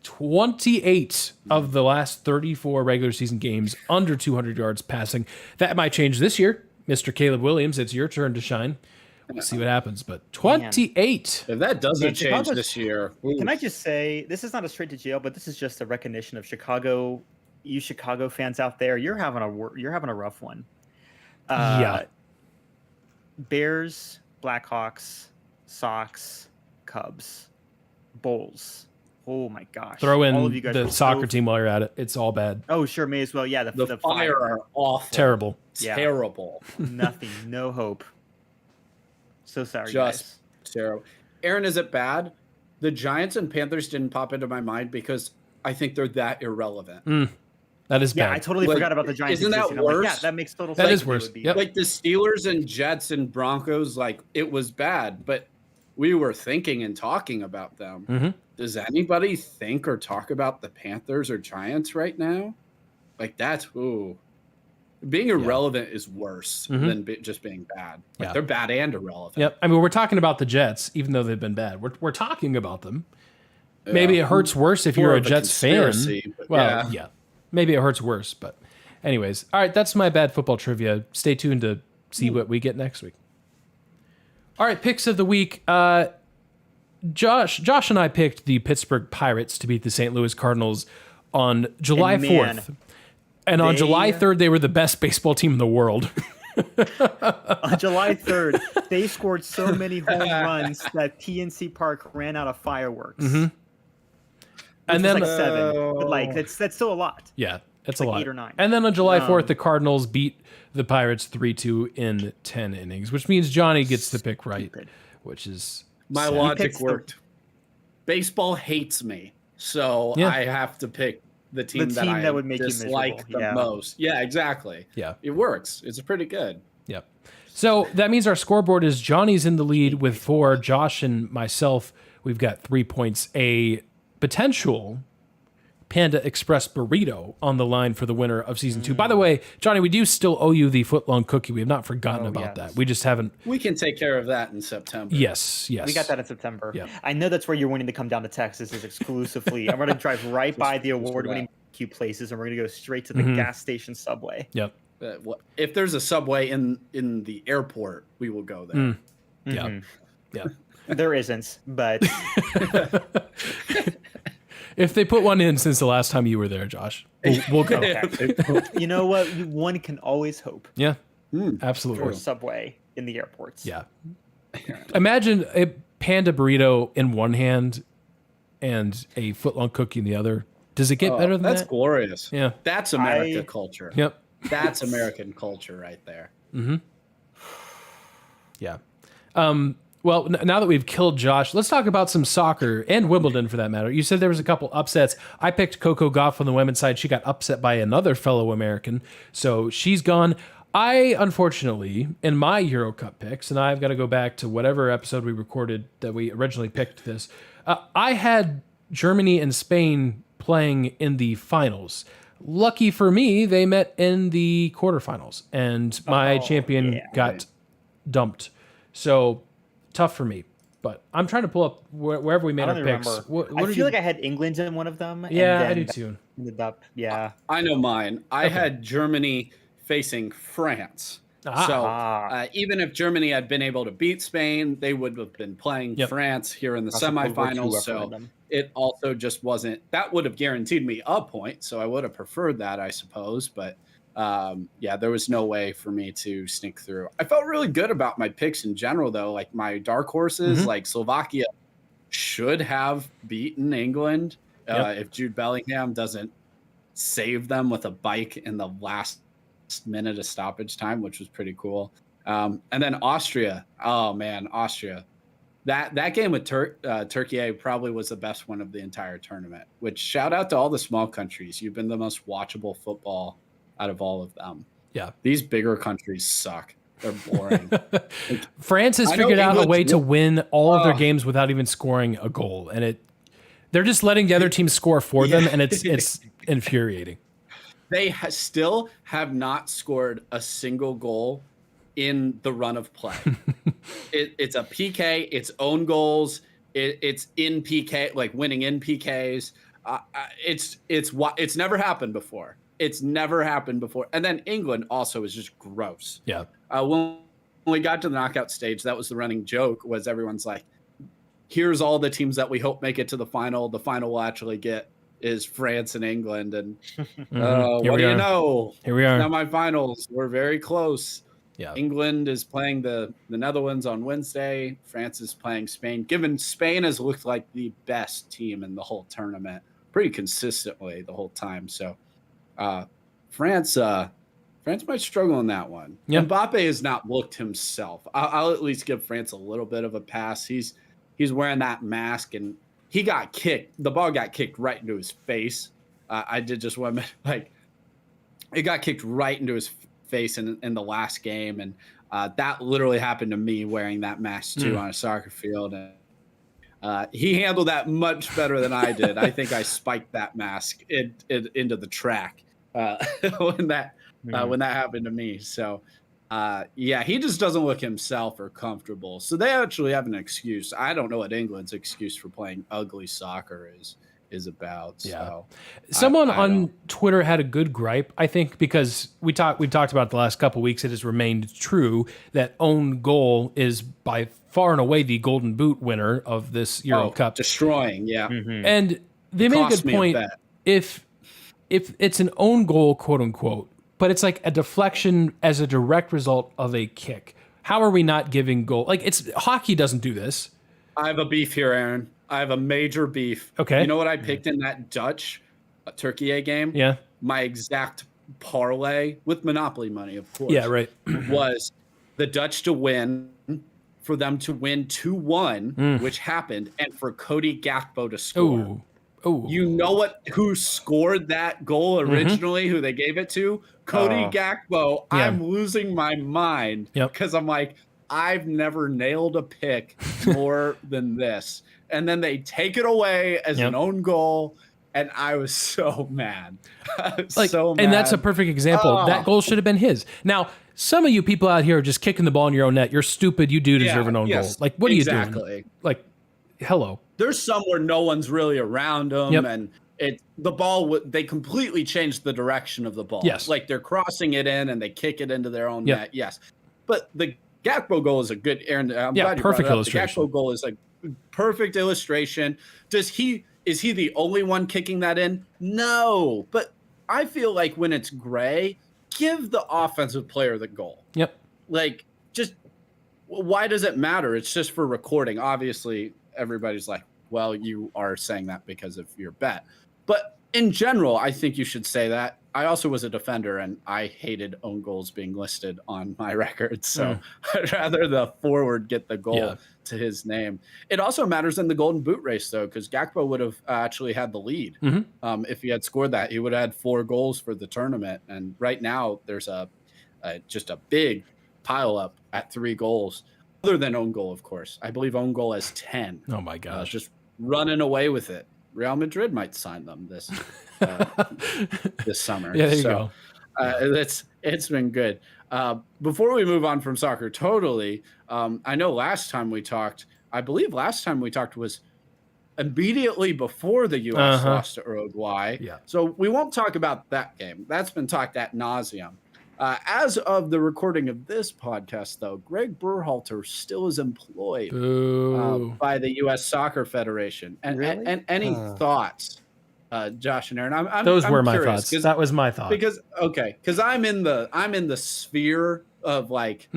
28 of the last 34 regular season games under 200 yards passing. That might change this year. Mr. Caleb Williams, it's your turn to shine. We'll see what happens, but 28. If that doesn't Man, change Chicago's- this year, Can I just say this is not a straight to jail, but this is just a recognition of Chicago. You Chicago fans out there, you're having a rough one. Yeah. Bears, Blackhawks, Sox, Cubs, Bulls. Oh my gosh! Throw in all of you guys the are soccer so- team while you're at it. It's all bad. Oh sure, may as well. Yeah, the Fire are awful. Terrible. Yeah. Terrible. Nothing, no hope. So sorry, Just guys. terrible. Aaron, is it bad? The Giants and Panthers didn't pop into my mind because I think they're that irrelevant. That is Yeah, bad. I totally Like, forgot about the Giants. isn't that existing. I'm like, worse? yeah, that makes total That sense. is worse. They would be- Yep. Like the Steelers and Jets and Broncos, like it was bad, but we were thinking and talking about them. Mhm. Does anybody think or talk about the Panthers or Giants right now? Like that's being irrelevant is worse than just being bad. Like Yeah. they're bad and irrelevant. Yep. I mean, we're talking about the Jets, even though they've been bad. We're talking about them. Maybe it hurts worse if More you're a of a Jets fan. conspiracy, but Well, yeah. Maybe it hurts worse, but anyways. All right, that's my bad football trivia. Stay tuned to see what we get next week. All right, picks of the week. Josh and I picked the Pittsburgh Pirates to beat the St. Louis Cardinals on July And man, 4th. And on they- July 3rd, they were the best baseball team in the world. On July 3rd, they scored so many home runs that PNC Park ran out of fireworks. And And then then like 7, but like that's still a lot. yeah, that's like a lot. 8 or 9. And then on July 4th, the Cardinals beat the Pirates 3-2 in 10 innings, which means Johnny gets to pick right, Stupid. which is My sad. logic picks the- worked. Baseball hates me, so Yeah. I have to pick the team, The that team I that would make you dislike miserable, the yeah. most. Yeah, exactly. Yeah. It works. It's pretty good. Yep. So that means our scoreboard is Johnny's in the lead with 4. Josh and myself, we've got 3 points. A potential Panda Express burrito on the line for the winner of season 2. By the way, Johnny, we do still owe you the footlong cookie. We have not forgotten about yes. that. We just haven't. We can take care of that in September. Yes. We got that in September. Yeah. I know that's where you're wanting to come down to Texas is exclusively. I'm going to drive right by the award-winning barbecue places, and we're going to go straight to the gas station Subway. Yep. If there's a Subway in the airport, we will go there. Yeah. Mhm. Yeah. There isn't, but If they put one in since the last time you were there, Josh, we'll go. okay. You know what? One can always hope Yeah, Hmm. absolutely. for Subway in the airports. Yeah. Imagine a panda burrito in one hand and a footlong cookie in the other. Does it get better than That's that? glorious. Yeah. That's America I- culture. Yep. That's American culture right there. Yeah. Well, now that we've killed Josh, let's talk about some soccer and Wimbledon for that matter. You said there was a couple upsets. I picked Coco Gauff on the women's side. She got upset by another fellow American, so she's gone. I, unfortunately, in my Euro Cup picks, and I've got to go back to whatever episode we recorded that we originally picked this, I had Germany and Spain playing in the finals. Lucky for me, they met in the quarterfinals, and my champion yeah. got dumped. So tough for me. But I'm trying to pull up wherever we made I our don't picks. remember. What I did feel you- like I had England in one of them. yeah, and I do then too. ended up, yeah. I know mine. I had Germany facing France. Ah. So even if Germany had been able to beat Spain, they would have been playing Yep. France here in the That's a World War II semifinals. So referendum. it also just wasn't. That would have guaranteed me a point. So I would have preferred that, I suppose. But yeah, there was no way for me to sneak through. I felt really good about my picks in general, though. Like my dark horses, Mhm. like Slovakia should have beaten England Yep. if Jude Bellingham doesn't save them with a bike in the last minute of stoppage time, which was pretty cool. And then Austria. Oh man, Austria. That game with Turkey probably was the best one of the entire tournament. Which shout out to all the small countries. You've been the most watchable football out of all of them. Yeah. These bigger countries suck. They're boring. France has I know figured out a England's way to good. win all of their Oh. games without even scoring a goal, and they're just letting the other team score for them, and it's infuriating. They still have not scored a single goal in the run of play. It's a PK, it's own goals, it's in PK, like winning in PKs. It's never happened before. It's never happened before. And then England also is just gross. Yeah. When we got to the knockout stage, that was the running joke. Was everyone's like, "Here's all the teams that we hope make it to the final. The final will actually get is France and England." And Here what we do are. you know? Here we are. Semifinals. We're very close. Yeah. England is playing the Netherlands on Wednesday. France is playing Spain. Given Spain has looked like the best team in the whole tournament pretty consistently the whole time. So France might struggle in that one. Yeah. Mbappe has not looked himself. I'll at least give France a little bit of a pass. He's wearing that mask and he got kicked. The ball got kicked right into his face. I did just want to like it got kicked right into his face in the last game, and that literally happened to me wearing that mask too on a soccer field. And he handled that much better than I did. I think I spiked that mask into the track when that happened to me. So yeah, he just doesn't look himself or comfortable. So they actually have an excuse. I don't know what England's excuse for playing ugly soccer is about. Yeah. So Someone I on don't- Twitter had a good gripe, I think, because we talked about it the last couple of weeks. It has remained true that own goal is by far and away the Golden Boot winner of this Euro Cup. destroying. Yeah. And they made a Cost good me a point. bet. If it's an own goal, quote unquote, but it's like a deflection as a direct result of a kick, how are we not giving goal? Like hockey doesn't do this. I have a beef here, Aaron. I have a major beef. Okay. You know what I picked in that Dutch Turkey game? Yeah. My exact parlay with Monopoly money, of course. Yeah. Right. Was the Dutch to win, for them to win 2-1, which happened, and for Cody Gakpo to score. Ooh. Ooh. You know who scored that goal originally, who they gave it to? Cody Gakpo. Yeah. I'm losing my mind Yep. because I'm like, I've never nailed a pick more than this. And then they take it away as Yep. an own goal. And I was so mad. I was Like, so mad. and that's a perfect example. Oh. That goal should have been his. Now, some of you people out here are just kicking the ball in your own net. You're stupid. You do deserve an own goal. Like, what are you doing? Exactly. Like, hello. There's some where no one's really around them, Yep. and the ball they completely changed the direction of the ball. Yes. Like they're crossing it in and they kick it into their own Yep. net. Yes, but the Gakpo goal is a good, Aaron. I'm Yeah, glad you perfect brought it up. The illustration. Gakpo goal is a perfect illustration. Is he the only one kicking that in? No, but I feel like when it's Gray, give the offensive player the goal. Yep. Like, just why does it matter? It's just for recording. Obviously, everybody's like, well, you are saying that because of your bet. But in general, I think you should say that. I also was a defender, and I hated own goals being listed on my record. So I'd rather the forward get the goal to his name. It also matters in the Golden Boot race, though, because Gakpo would have actually had the lead. If he had scored that. He would have had 4 goals for the tournament. And right now, there's just a big pile up at 3 goals, other than own goal, of course. I believe own goal has 10. Oh, my gosh. Just running away with it. Real Madrid might sign them this summer. Yeah, there you go. It's been good. Before we move on from soccer totally, I know last time we talked, I believe last time we talked was immediately before the U.S. lost to Uruguay. Yeah. So we won't talk about that game. That's been talked ad nauseum. As of the recording of this podcast, though, Greg Berhalter still is employed by the U.S. Soccer Federation. And, Really? and any thoughts, Josh and Aaron? Those I'm were my curious, thoughts. That was my thought. Because I'm in the sphere of like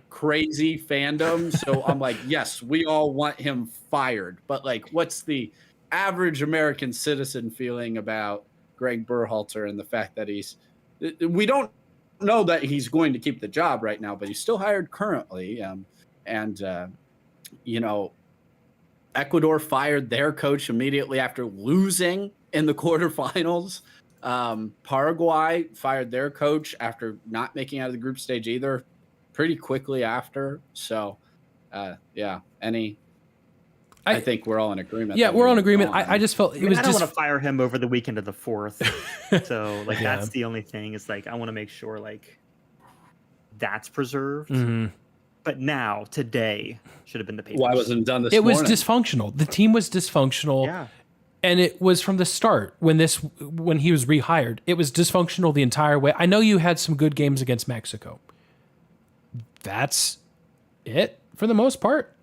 crazy fandom. So I'm like, yes, we all want him fired. But like, what's the average American citizen feeling about Greg Berhalter and the fact that we don't know that he's going to keep the job right now, but he's still hired currently. Ecuador fired their coach immediately after losing in the quarterfinals. Paraguay fired their coach after not making out of the group stage either, pretty quickly after. So, I think we're all in agreement. Yeah, we're all in agreement. I just felt I don't want to fire him over the weekend of the 4th. So like that's the only thing. Is like I want to make sure like that's preserved. But now, today, should have been the papers. Why wasn't it done this It was morning? dysfunctional. The team was dysfunctional. Yeah. And it was from the start when he was rehired. It was dysfunctional the entire way. I know you had some good games against Mexico. That's it for the most part.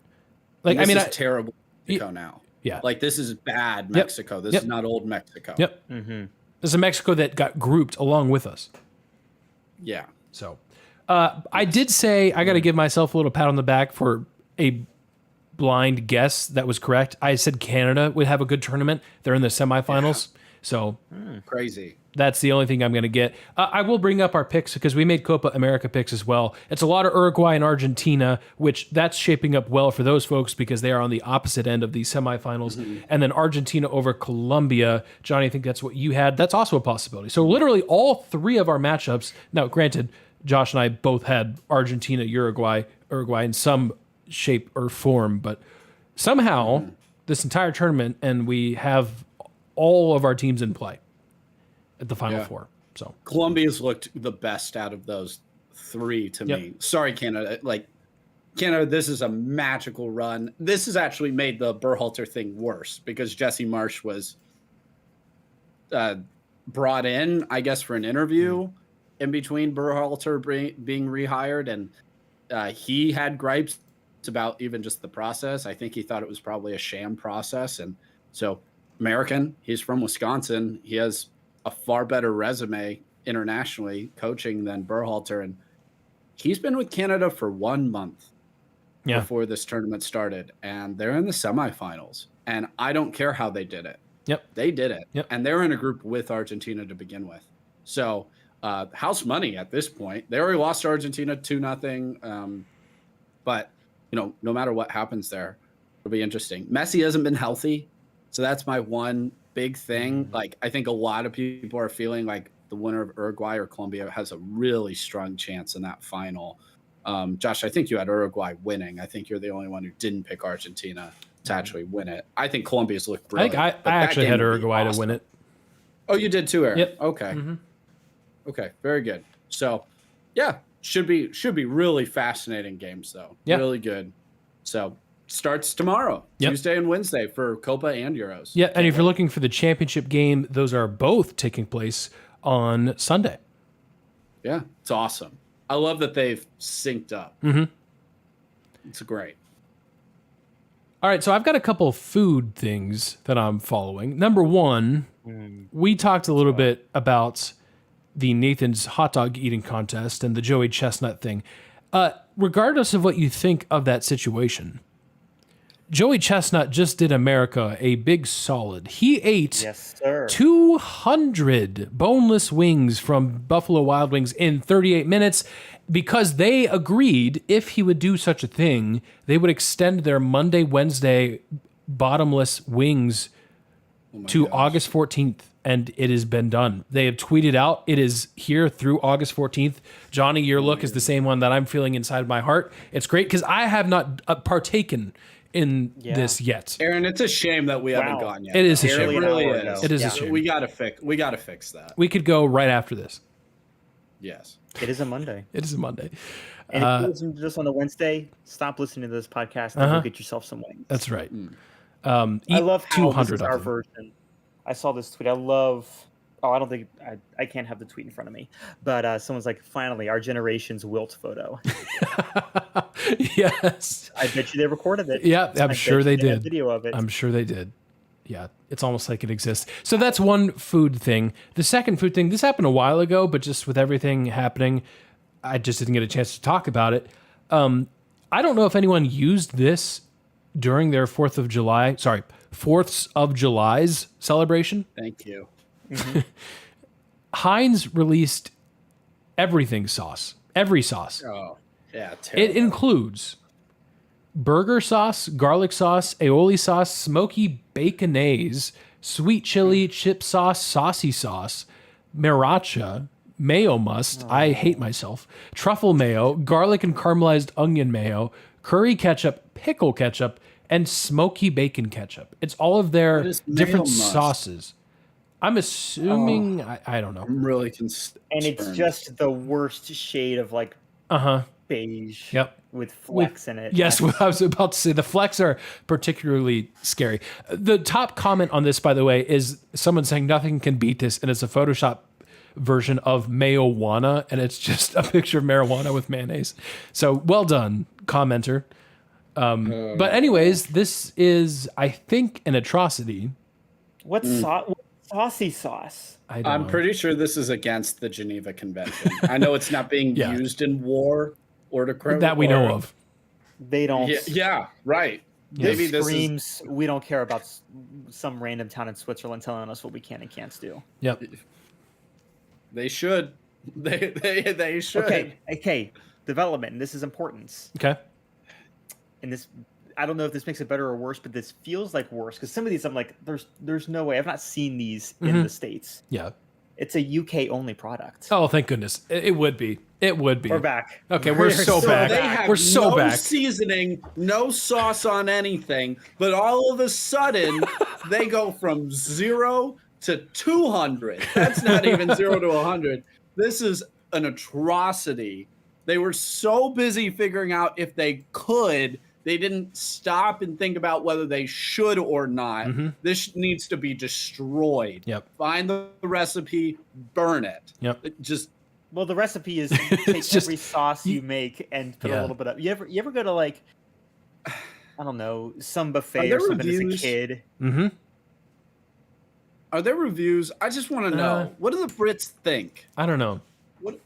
Like, this is terrible Mexico now. Yeah. Like, this is bad Mexico. This is not old Mexico. Yep. This is a Mexico that got grouped along with us. Yeah. So I did say I got to give myself a little pat on the back for a blind guess that was correct. I said Canada would have a good tournament. They're in the semifinals. So crazy. That's the only thing I'm going to get. I will bring up our picks because we made Copa America picks as well. It's a lot of Uruguay and Argentina, which that's shaping up well for those folks because they are on the opposite end of the semifinals. And then Argentina over Colombia. Johnny, I think that's what you had. That's also a possibility. So literally all 3 of our matchups. Now, granted, Josh and I both had Argentina, Uruguay in some shape or form, but somehow this entire tournament and we have all of our teams in play at the Final Four. So Colombia's looked the best out of those 3 to me. Sorry, Canada. Like, Canada, this is a magical run. This has actually made the Berhalter thing worse because Jesse Marsch was brought in, I guess, for an interview in between Berhalter being rehired, and he had gripes about even just the process. I think he thought it was probably a sham process, and so American, he's from Wisconsin. He has a far better resume internationally coaching than Berhalter, and he's been with Canada for 1 month before this tournament started, and they're in the semifinals, and I don't care how they did it. They did it, and they're in a group with Argentina to begin with. So house money at this point. They already lost to Argentina 2-0, but no matter what happens there, it'll be interesting. Messi hasn't been healthy, so that's my one big thing. Like, I think a lot of people are feeling like the winner of Uruguay or Colombia has a really strong chance in that final. Josh, I think you had Uruguay winning. I think you're the only one who didn't pick Argentina to actually win it. I think Colombia's looked brilliant. I actually had Uruguay to win it. Oh, you did too, Aaron? Yep. Okay. Okay, very good. So, yeah, should be really fascinating games, though. Really good. So, starts tomorrow, Tuesday and Wednesday for Copa and Euros. Yeah, and if you're looking for the championship game, those are both taking place on Sunday. Yeah, it's awesome. I love that they've synced up. It's great. All right, so I've got a couple food things that I'm following. Number one, we talked a little bit about the Nathan's hot dog eating contest and the Joey Chestnut thing. Regardless of what you think of that situation, Joey Chestnut just did America a big solid. He ate Yes, sir. 200 boneless wings from Buffalo Wild Wings in 38 minutes because they agreed if he would do such a thing, they would extend their Monday, Wednesday bottomless wings to August 14th. And it has been done. They have tweeted out, it is here through August 14th. Johnny, your look is the same one that I'm feeling inside my heart. It's great because I have not partaken in this yet. Aaron, it's a shame that we haven't gone yet. It is a It shame. really An hour is. ago. It is a Yeah. shame. We gotta fix that. We could go right after this. Yes. It is a Monday. It is a Monday. And if you listen to this on a Wednesday, stop listening to this podcast and go get yourself some wings. That's right. I Eat love how 200 this is of our them. version. I saw this tweet. I love. Oh, I don't think I can't have the tweet in front of me. But someone's like, finally, our generation's wilt photo. Yes. I bet you they recorded it. Yeah, I'm I sure bet they you have did. video of it. I'm sure they did. Yeah, it's almost like it exists. So that's one food thing. The second food thing, this happened a while ago, but just with everything happening, I just didn't get a chance to talk about it. I don't know if anyone used this during their 4th of July's celebration. Thank you. Heinz released everything sauce, every sauce. Oh, yeah. It Terrible. includes burger sauce, garlic sauce, aioli sauce, smoky baconaise, sweet chili, chip sauce, saucy sauce, sriracha, mayo must, I hate myself, truffle mayo, garlic and caramelized onion mayo, curry ketchup, pickle ketchup, and smoky bacon ketchup. It's all of their What is mayo different must? sauces. I'm assuming, I don't know. I'm really concerned. and it's just the worst shade of like beige Yep. with flecks in it. Yes, what I was about to say. The flecks are particularly scary. The top comment on this, by the way, is someone saying nothing can beat this, and it's a Photoshop version of Mayowana, and it's just a picture of marijuana with mayonnaise. So well done, commenter. But anyways, this is, I think, an atrocity. What saucy sauce? I don't I'm know. pretty sure this is against the Geneva Convention. I know it's not being Yeah. used in war or to that we know of. They don't. Yeah, right. This Maybe this is screams. We don't care about some random town in Switzerland telling us what we can and can't do. Yep. they should. They should. Okay. Development. And this is important. Okay. And this, I don't know if this makes it better or worse, but this feels like worse because some of these I'm like, there's no way. I've not seen these in the States. Yeah. It's a UK only product. Oh, thank goodness. It would be. It would be. We're back. Okay, we're so back. They have We're so no back. seasoning, no sauce on anything, but all of a sudden they go from 0 to 200. That's not even 0 to 100. This is an atrocity. They were so busy figuring out if they could, they didn't stop and think about whether they should or not. This needs to be destroyed. Yep. Find the recipe, burn it. Yep. Just Well, the recipe is you take It's just- every sauce you make and put Yeah. a little bit of. You ever go to like, I don't know, some Are buffet there or something as reviews? a kid? Mm-hmm. are there reviews? I just want to know, what do the Brits think? I don't know. What,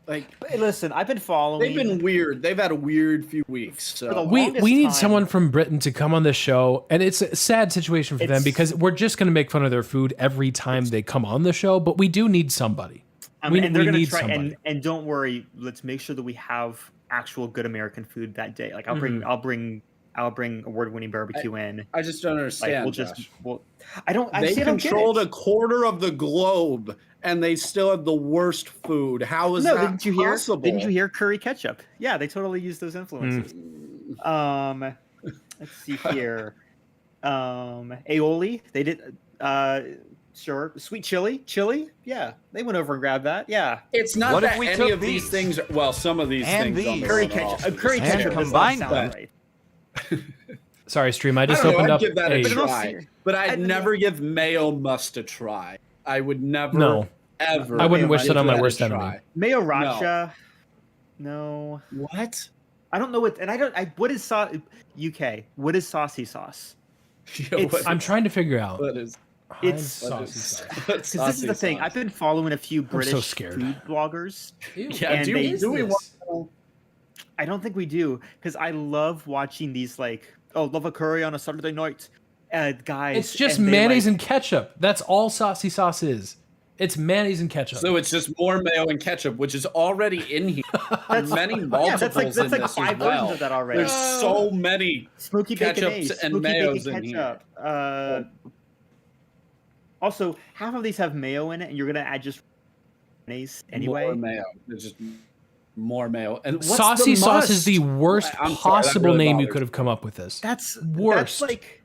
like, Hey, listen, I've been following. they've been weird. They've had a weird few weeks. For the So longest We need time- someone from Britain to come on this show, and it's a sad situation for them It's- because we're just going to make fun of their food every time they come on the show. But we do need somebody. We and they're gonna need try. somebody. And don't worry. Let's make sure that we have actual good American food that day. Like I'll bring award-winning barbecue in. I just don't Like understand. we'll just Josh. I don't. I They see, I don't get controlled it. a quarter of the globe, and they still have the worst food. How is No, that didn't you hear? possible? Didn't you hear curry ketchup? Yeah, they totally use those influences. Let's see here. Aioli, they did. Sure, sweet chili. Yeah, they went over and grabbed that. Yeah, It's not What if that we any took of these these? things. Well, some of these And things. on these? the curry road are ketchup. awful. Curry And ketchup does not combine sound them. right. Sorry, stream. I I just don't know, opened I'd up give that a. a But it'll try, see- but I'd I- never give mayo must a try. I would never. No. Ever. I wouldn't give wish that on my a worst try. enemy. Mayo racha. No. What? I don't know what, and I don't. What is UK? What is saucy sauce? Yo, It's- I'm trying to figure out. what is Heinz it's- saucy sauce. Because this is the thing. I've been following a few British so scared. food bloggers. Ew, Yeah, And what they- is do we this? want? I don't think we do, because I love watching these love a curry on a Saturday night, guys. It's just and they, mayonnaise like- and ketchup. That's all saucy sauce is. It's mayonnaise and ketchup. So it's just more mayo and ketchup, which is already in here. There's many multiples Yeah, that's in like this five as well. versions of that already. There's so many. Smoky bacon ketchups Ace, and smoky mayos bacon in here. ketchup. Also, half of these have mayo in it, and you're gonna add just mayonnaise anyway. More mayo. There's just more mayo. And what's saucy the sauce is must? the worst I'm sorry, that possible really name you bothers could have come up with this. That's Worst. That's like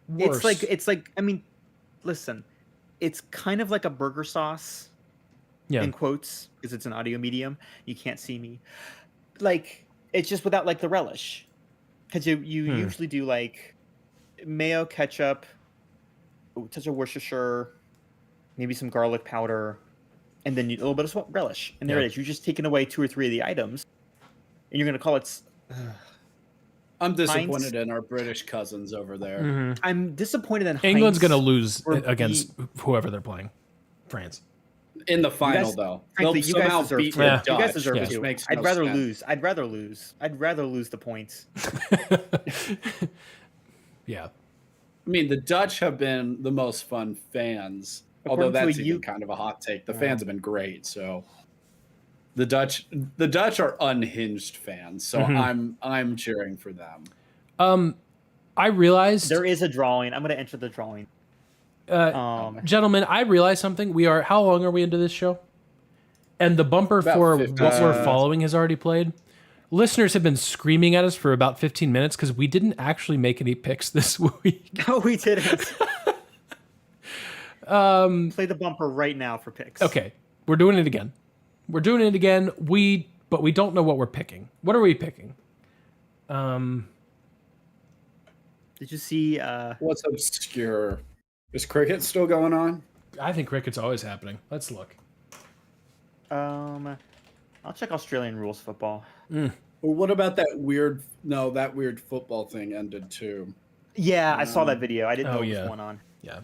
Worst. it's like. I mean, listen, it's kind of like a burger sauce. Yeah. In quotes, because it's an audio medium. You can't see me. Like, it's just without like the relish. Because you usually do like mayo, ketchup, a touch of Worcestershire, maybe some garlic powder, and then a little bit of relish. And there Yeah. it is. You're just taking away 2 or 3 of the items, and you're gonna call it. I'm disappointed in our British cousins over there. Mhm. I'm disappointed in England's Heinz going to lose or against whoever they're playing. France. In the final, guys- though, Frankly, they'll you guys somehow deserve beat to. the Yeah. You guys Dutch, deserve yeah. which to. makes I'd no rather sense. lose. I'd rather lose. I'd rather lose the points. Yeah. I mean, the Dutch have been the most fun fans, although According to that's a even U- kind of a hot take. The Yeah. fans have been great, so the Dutch are unhinged fans. So Mhm. I'm cheering for them. I realized, There is a drawing. I'm gonna enter the drawing. gentlemen, I realized something. How long are we into this show? And the bumper About for 15 what we're minutes. following has already played. Listeners have been screaming at us for about 15 minutes because we didn't actually make any picks this week. No, we didn't. Play the bumper right now for picks. Okay, we're doing it again. We're doing it again. But we don't know what we're picking. What are we picking? Did you see? What's obscure? Is cricket still going on? I think cricket's always happening. Let's look. I'll check Australian rules football. Or what about that weird? No, that weird football thing ended too. Yeah, I saw that video. I didn't Oh, know what yeah. was going on. Yeah.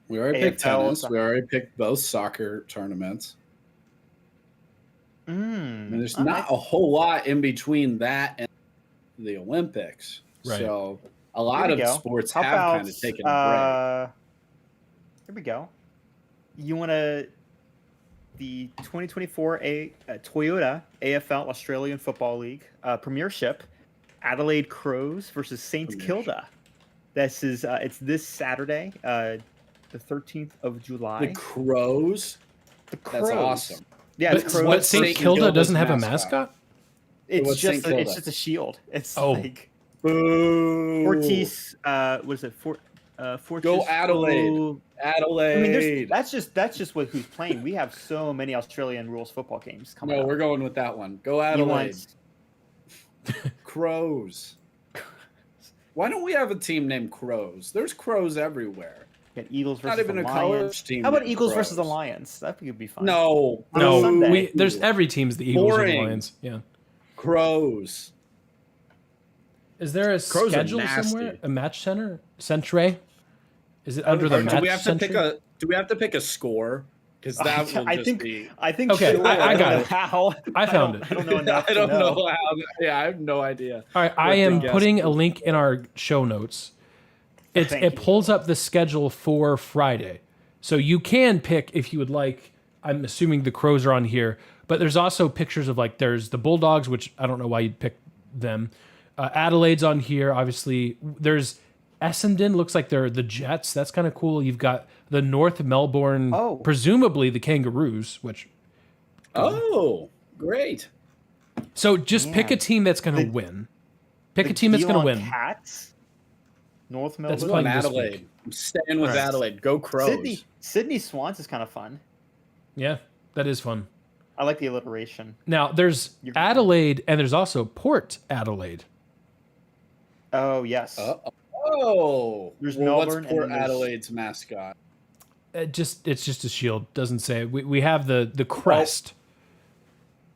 We already picked AFL, tennis. We already picked both soccer tournaments. I mean, there's all not right. a whole lot in between that and the Olympics. Right. So a lot Here of we go. sports How have about, kind of taken a break. Here we go. You want the 2024 Toyota AFL Australian Football League Premiership, Adelaide Crows versus Saint Kilda. This is it's this Saturday, the 13th of July. The Crows. The That's awesome. Yeah, But it's Crows. what, St. St. Kilda Kilda's doesn't have a mascot. mascot? It's What's just St. it's Kilda? just a shield. It's Oh. like Boo. Fortis. What is it? Fortis. Go Adelaide. Adelaide. I mean, that's just what who's playing. We have so many Australian rules football games coming No, up. we're going with that one. Go You Adelaide. want- Crows. Why don't we have a team named Crows? There's crows everywhere. Get Eagles versus Not even the a Lions. college team. How about named Eagles versus the Crows. Lions? That could be fun. No. On a No, Sunday. there's every team's the Eagles and the Boring. Lions. Yeah. Crows. Is there a Crows are schedule nasty. somewhere? A match center? Centre? Is it under the Or match do we have to pick centre? do we have to pick a score? Because that will I just think be. I think. Okay, sure, I don't got know it. How? I found it. I don't know enough. I don't to know how. Yeah, I have no idea. All right, I what the am guess putting is. a link in our show notes. It Thank you. pulls up the schedule for Friday, so you can pick if you would like. I'm assuming the Crows are on here, but there's also pictures of there's the Bulldogs, which I don't know why you'd pick them. Adelaide's on here, obviously. There's Essendon, looks like they're the Jets. That's kind of cool. You've got the North Melbourne, Oh. presumably the Kangaroos, which. Oh, great. So just pick a Man. team that's going to win. Pick a team that's going to Geelong win. Cats. North That's Melbourne. I'm playing this Adelaide. week. I'm staying with All right. Adelaide. Go Crows. Sydney Swans is kind of fun. Yeah, that is fun. I like the alliteration. Now there's You're- Adelaide and there's also Port Adelaide. Oh yes. Oh. There's well, Melbourne what's and Port then there's- Adelaide's mascot? It's just a shield. Doesn't say. We have the crest.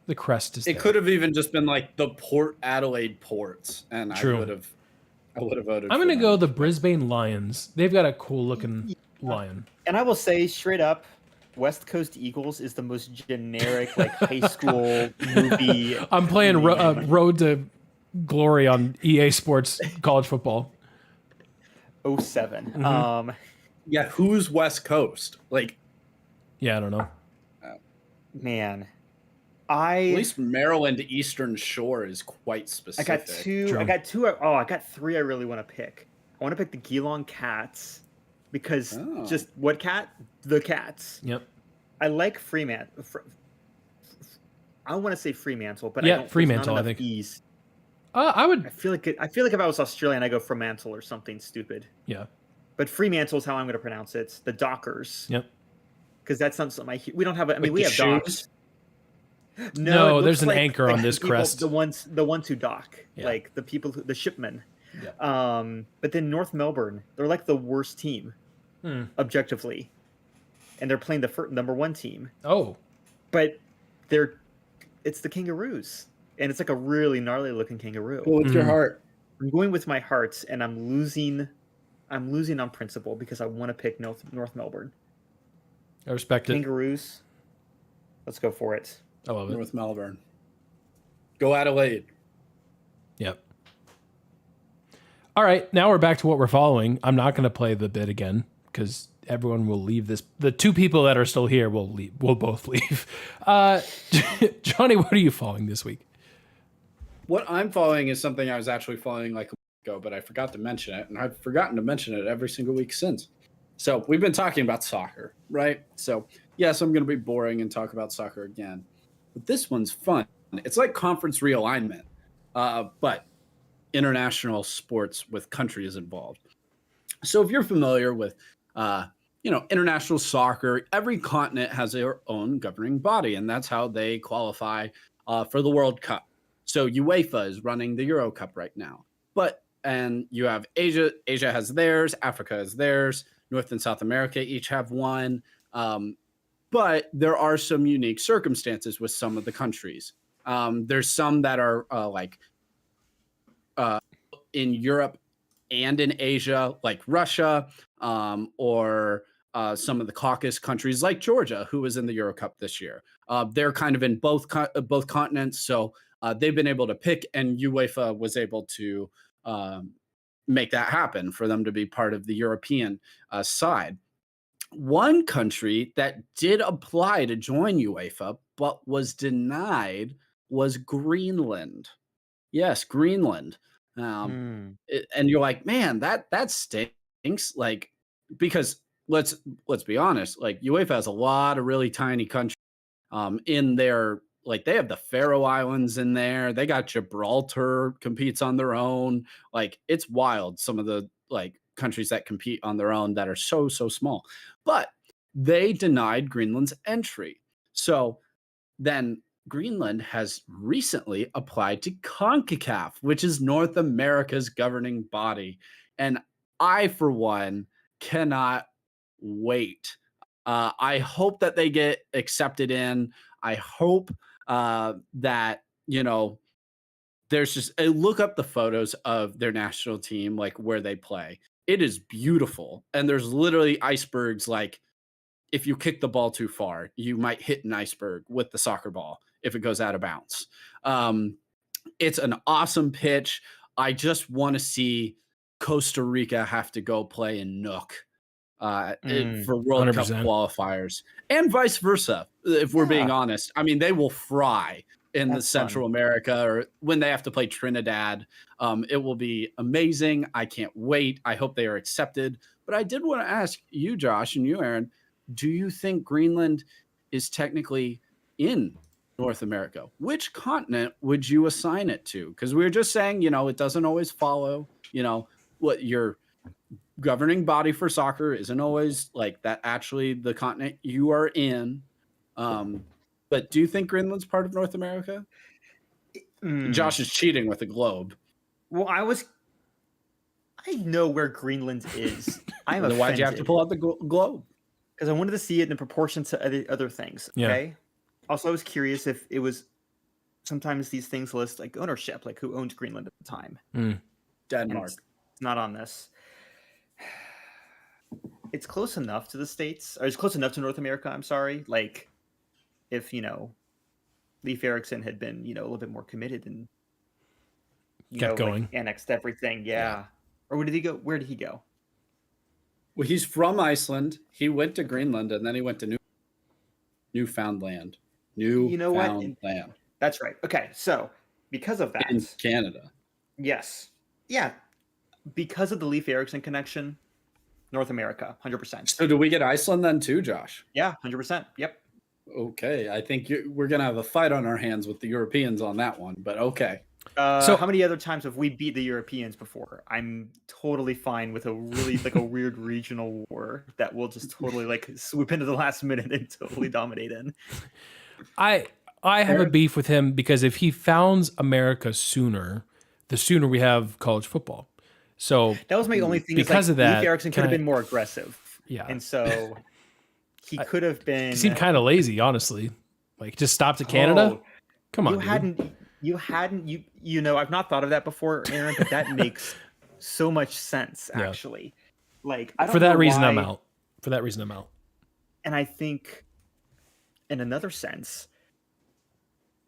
The crest is It there. could have even just been like the Port Adelaide Ports, and True. I would have voted. I'm for gonna go them. the Brisbane Lions. They've got a cool looking lion. And I will say straight up, West Coast Eagles is the most generic like high school movie. I'm playing name. Road to Glory on EA Sports college football. 07. Mm-hmm. Yeah, who's West Coast? Like, Yeah, I don't know. Man, at I least Maryland Eastern Shore is quite I specific. got two. True. I got two. Oh, I got three. I really want to pick. I want to pick the Geelong Cats because Oh. just what cat? The Cats. Yep. I like Fremantle. I want to say Fremantle, but Yeah, I don't. Fremantle, I There's not enough think. E's. I would. I feel like if I was Australian, I go Fremantle or something stupid. Yeah. But Fremantle is how I'm going to pronounce it. The Dockers. Yep. Because that's not something we don't have. I mean, Like we the have docks. No, it there's looks an like- anchor like on the this people- crest. The ones who dock, Yeah. like the people, the shipmen. Yeah. But then North Melbourne, they're like the worst team, objectively, and they're playing the number one team. Oh. But it's the Kangaroos, and it's like a really gnarly looking kangaroo. Well, with your heart. I'm going with my heart, and I'm losing on principle because I want to pick North Melbourne. I respect it. Kangaroos. Let's go for it. I love it. North Melbourne. Go Adelaide. Yep. All right, now we're back to what we're following. I'm not going to play the bit again because everyone will leave this. The two people that are still here will leave. We'll both leave. Johnny, what are you following this week? What I'm following is something I was actually following like a week ago, but I forgot to mention it, and I've forgotten to mention it every single week since. So we've been talking about soccer, right? So yes, I'm going to be boring and talk about soccer again, but this one's fun. It's like conference realignment, but international sports with countries involved. So if you're familiar with, international soccer, every continent has their own governing body, and that's how they qualify for the World Cup. So UEFA is running the Euro Cup right now, and you have Asia has theirs, Africa has theirs, North and South America each have one. But there are some unique circumstances with some of the countries. There's some that are in Europe and in Asia, like Russia, or some of the Caucasus countries like Georgia, who was in the Euro Cup this year. They're kind of in both continents, so they've been able to pick, and UEFA was able to make that happen for them to be part of the European side. One country that did apply to join UEFA but was denied was Greenland. Yes, Greenland. And you're like, man, that stinks. Like, because let's be honest, like UEFA has a lot of really tiny countries in their, like, they have the Faroe Islands in there. They got Gibraltar competes on their own. Like, it's wild. Some of the like countries that compete on their own that are so small, but they denied Greenland's entry. So then Greenland has recently applied to CONCACAF, which is North America's governing body. And I, for one, cannot wait. I hope that they get accepted in. I hope that, there's just look up the photos of their national team, like where they play. It is beautiful. And there's literally icebergs. Like, if you kick the ball too far, you might hit an iceberg with the soccer ball if it goes out of bounds. It's an awesome pitch. I just want to see Costa Rica have to go play in Nook for World Cup 100%. qualifiers, and vice versa. If we're being Yeah. honest, I mean, they will fry in the That's Central America, or when they have to play Trinidad. It will be amazing. I can't wait. I hope they are accepted. But I did want to ask you, Josh, and you, Aaron, do you think Greenland is technically in North America? Which continent would you assign it to? Because we were just saying, it doesn't always follow, what your governing body for soccer isn't always like that. Actually, the continent you are in. But do you think Greenland's part of North America? Josh is cheating with the globe. Well, I know where Greenland is. I'm Then why'd you have to pull out the globe? Because I wanted to see it in proportion to other things. Yeah. Okay. Also, I was curious if it was sometimes these things list like ownership, like who owned Greenland at the time. Mm. And Denmark. it's not on this. It's close enough to the States, or it's close enough to North America. I'm sorry. Like, if Leif Erikson had been a little bit more committed and Kept going. like, annexed everything, yeah. Or where did he go? Where did he go? Well, he's from Iceland. He went to Greenland, and then he went to Newfoundland. Newfoundland. That's right. Okay, so because of that, In Canada. yes, yeah, because of the Leif Erikson connection, North America, 100%. So do we get Iceland then too, Josh? Yeah, 100%. Yep. Okay, I think we're gonna have a fight on our hands with the Europeans on that one, but okay. So how many other times have we beat the Europeans before? I'm totally fine with a really like a weird regional war that will just totally like swoop into the last minute and totally dominate in. I have a beef with him because if he founds America sooner, the sooner we have college football. So That was my only thing. because of that, Leif Erikson could have been more aggressive. Yeah. And so he could have been. he seemed kind of lazy, honestly. Like just stopped at Canada. Oh, Come on, you dude. hadn't I've not thought of that before, Aaron, but that makes so much sense Yeah. actually. Like I don't For that know reason, why, I'm out. For that reason, I'm out. and I think in another sense,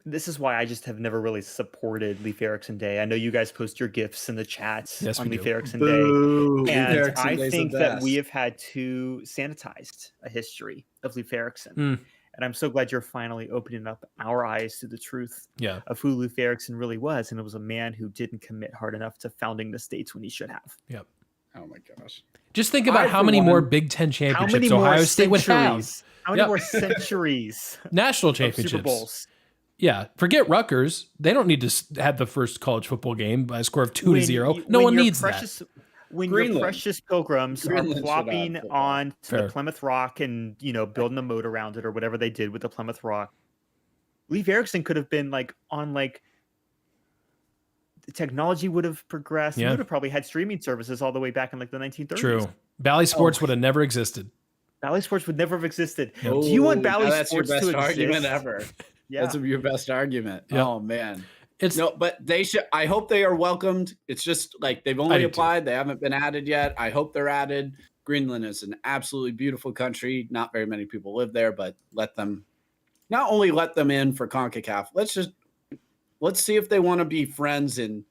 this is why I just have never really supported Leif Erikson Day. I know you guys post your gifts in the chats Yes, on we Leif do. Erikson Day. Boo. Leif And Erikson I Day's the think that we best. have had too sanitized a history of Leif Erikson. Mm. And I'm so glad you're finally opening up our eyes to the truth Yeah. of who Leif Erikson really was. And it was a man who didn't commit hard enough to founding the States when he should have. Yep. Oh my gosh. Just think about I, how for many more one- Big Ten How many championships more Ohio State would have. centuries? How many Yep. more centuries National of championships. Super Bowls? Yeah. Forget Rutgers. They don't need to have the first college football game by a score of 2-0. When No one your needs precious, that. When Greenland. your precious pilgrims Greenland are should plopping have football. on to Fair. the Plymouth Rock and building a moat around it or whatever they did with the Plymouth Rock, Leif Erikson could have been like on like the technology would have progressed. Yeah. We would have probably had streaming services all the way back in like the 1930s. True. Bally Sports would have never existed. Bally Sports would never have existed. Yep. Do you want Oh, Bally now that's your Sports best to argument exist? ever. Yeah. That's your best argument. Yep. Oh man. It's No, but they should. I hope they are welcomed. It's just like they've only do too. applied. They haven't been added yet. I hope they're added. Greenland is an absolutely beautiful country. Not very many people live there, but not only let them in for CONCACAF. Let's see if they want to be friends and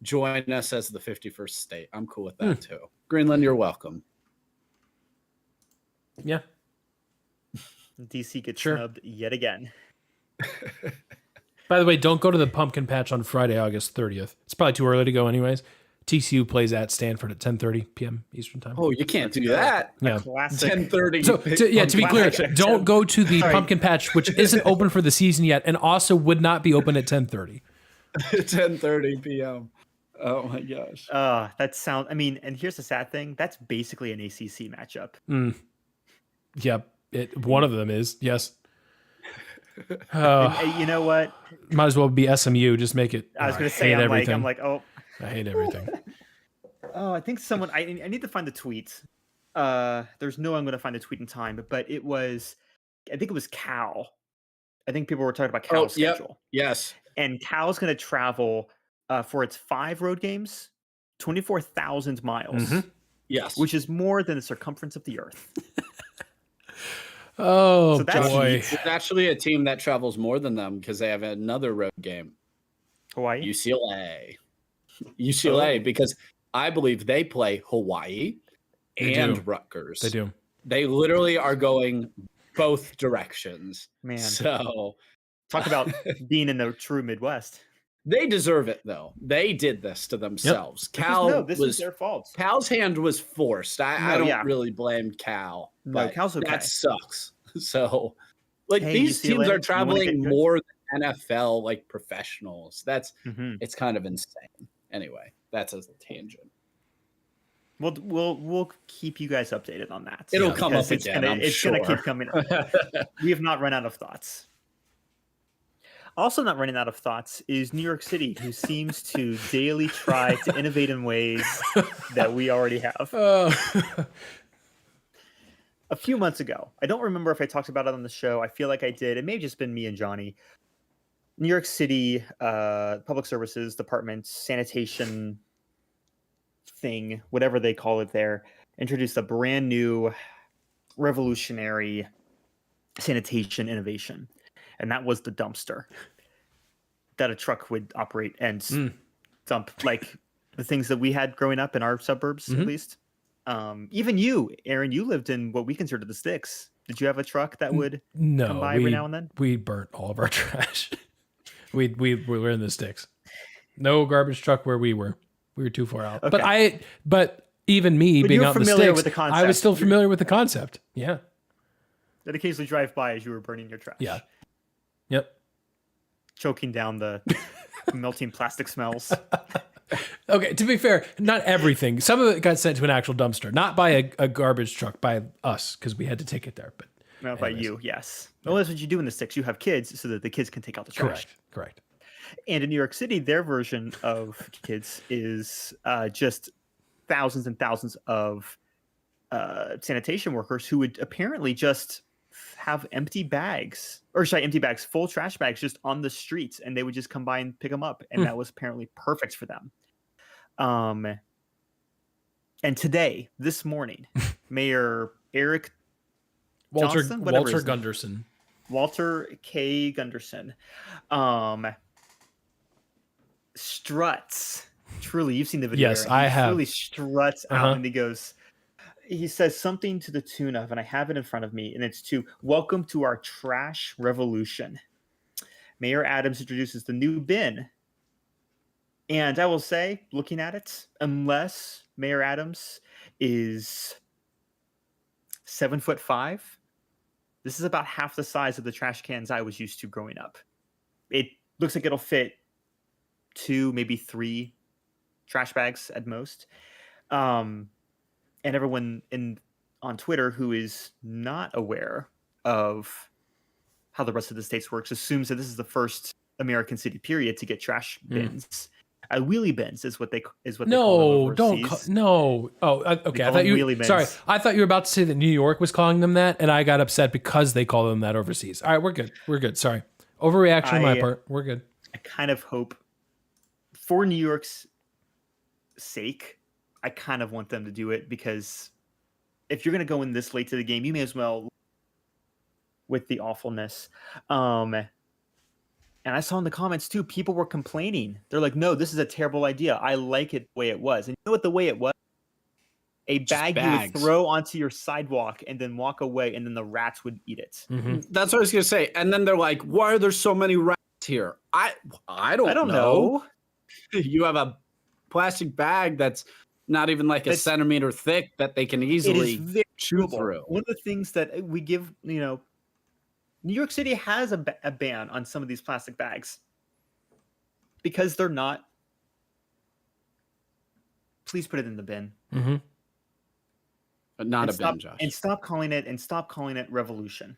join us as the 51st state. I'm cool with that too. Greenland, you're welcome. yeah. DC gets Sure. snubbed yet again. By the way, don't go to the pumpkin patch on Friday, August 30th. It's probably too early to go anyways. TCU plays at Stanford at 10:30 p.m. Eastern time. Oh, you can't do that. yeah. Classic. 10:30. So, to be clear, don't go to the Sorry. pumpkin patch, which isn't open for the season yet, and also would not be open at 10:30. 10:30 p.m. Oh my gosh. That sounds. I mean, and here's the sad thing. That's basically an ACC matchup. Yep, one of them is yes. And, you know what? Might as well be SMU. Just make it. I was oh, going to say, hate I'm everything. like, oh, I hate everything. I think someone. I need to find the tweet. There's no. I'm going to find the tweet in time, but it was. I think it was Cal. I think people were talking about Cal's yep. schedule, Yes. and Cal's going to travel for its 5 road games, 24,000 miles, Mhm. Yes. which is more than the circumference of the Earth. Oh So that's boy. neat. It's actually a team that travels more than them because they have another road game. Hawaii. UCLA. Oh. Because I believe they play Hawaii They and do. Rutgers. They do. They literally are going both directions. Man, So talk about being in the true Midwest. they deserve it though. They did this to themselves. This is their fault. Cal's hand was forced. I No, don't yeah. really blame Cal. No, But Cal's okay. that sucks. So like Hey, these UCLA, teams you are wanna get traveling good? more than NFL like professionals. Mhm. It's kind of insane. Anyway, that's a tangent. We'll keep you guys updated on that. It'll Yeah, come because up it's again. gonna I'm it's sure. gonna keep coming up. We have not run out of thoughts. Also, not running out of thoughts is New York City, who seems to daily try to innovate in ways that we already have. A few months ago, I don't remember if I talked about it on the show. I feel like I did. It may have just been me and Johnny. New York City Public Services Department sanitation thing, whatever they call it there, introduced a brand new revolutionary sanitation innovation, and that was the dumpster that a truck would operate and dump like the things that we had growing up in our suburbs, at least. Even you, Aaron, you lived in what we considered the sticks. Did you have a truck that would come by every now and then? We burnt all of our trash. we were in the sticks. No garbage truck where we were. We were too far out. Okay. But even me being you're out in the familiar sticks, with the concept. I was still familiar with the concept. Yeah. That occasionally drive by as you were burning your trash. Yeah. Yep. Choking down the melting plastic smells. Okay, to be fair, not everything. Some of it got sent to an actual dumpster, not by a garbage truck, by us, because we had to take it there. But not by you, yes. Well, that's what you do in the sticks. You have kids so that the kids can take out the trash. Correct. And in New York City, their version of kids is just thousands and thousands of sanitation workers who would apparently just have full trash bags just on the streets, and they would just come by and pick them up, and that was apparently perfect for them. And today, this morning, Mayor Eric Walter Johnson, Gunderson. Walter K. Gunderson, struts. Truly, you've seen the video. Yes, Aaron. I have. Really struts out, and he says something to the tune of, and I have it in front of me, and it's to welcome to our trash revolution. Mayor Adams introduces the new bin. And I will say, looking at it, unless Mayor Adams is 7'5", this is about half the size of the trash cans I was used to growing up. It looks like it'll fit 2, maybe 3 trash bags at most. And everyone on Twitter who is not aware of how the rest of the states works assumes that this is the first American city period to get trash bins. Wheelie bins is what they call them overseas. No. Oh, okay. I thought I thought you were about to say that New York was calling them that, and I got upset because they call them that overseas. All right, we're good. Sorry, overreaction on my part. We're good. I kind of hope, for New York's sake, I kind of want them to do it, because if you're going to go in this late to the game, you may as well with the awfulness. And I saw in the comments too, people were complaining. They're like, no, this is a terrible idea. I like it the way it was. And you know what the way it was? A bag you would throw onto your sidewalk and then walk away, and then the rats would eat it. Mm-hmm. That's what I was going to say. And then they're like, why are there so many rats here? I don't know. You have a plastic bag that's not even like a centimeter thick that they can easily chew through. One of the things that we give, New York City has a ban on some of these plastic bags because they're not. Please put it in the bin. Mm-hmm. But not a bin, Josh. And stop calling it revolution.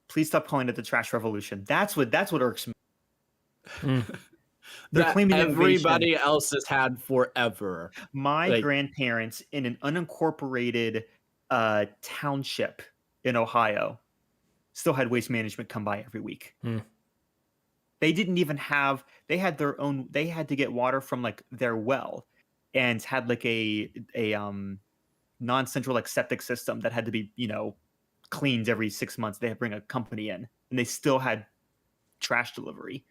Please stop calling it the trash revolution. That's what irks me. They're claiming everybody else has had forever. My grandparents in an unincorporated township in Ohio still had Waste Management come by every week. They didn't even have, they had to get water from like their well, and had like a non-central like septic system that had to be, cleaned every 6 months. They had to bring a company in, and they still had trash delivery.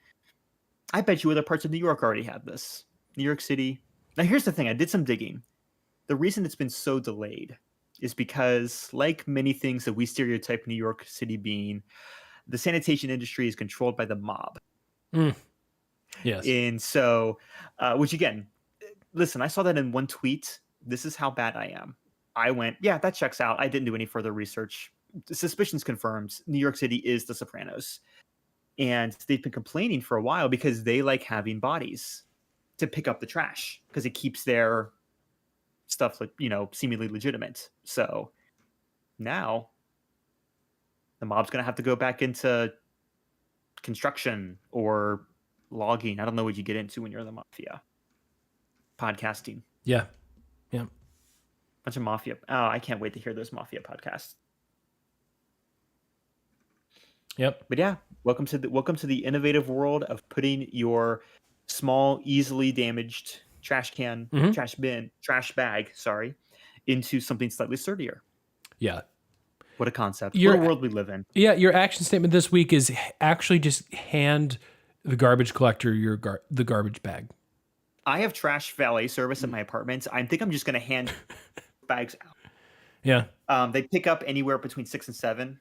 I bet you other parts of New York already had this. New York City. Now here's the thing, I did some digging. The reason it's been so delayed is because, like many things that we stereotype New York City being, the sanitation industry is controlled by the mob. Yes. And so, which again, listen, I saw that in one tweet. This is how bad I am. I went, yeah, that checks out. I didn't do any further research. The suspicions confirmed. New York City is The Sopranos. And they've been complaining for a while because they like having bodies to pick up the trash, because it keeps their stuff, like, seemingly legitimate. So now the mob's going to have to go back into construction or logging. I don't know what you get into when you're in the mafia. Podcasting. Yeah. Bunch of mafia. Oh, I can't wait to hear those mafia podcasts. Yep. But yeah, welcome to the innovative world of putting your small, easily damaged trash can, Mhm. trash bin, trash bag, sorry, into something slightly sturdier. Yeah. What a concept. Your- What a world we live in. Yeah. Your action statement this week is actually just hand the garbage collector the garbage bag. I have trash valet service at my apartment. I think I'm just going to hand bags out. Yeah. They pick up anywhere between 6 and 7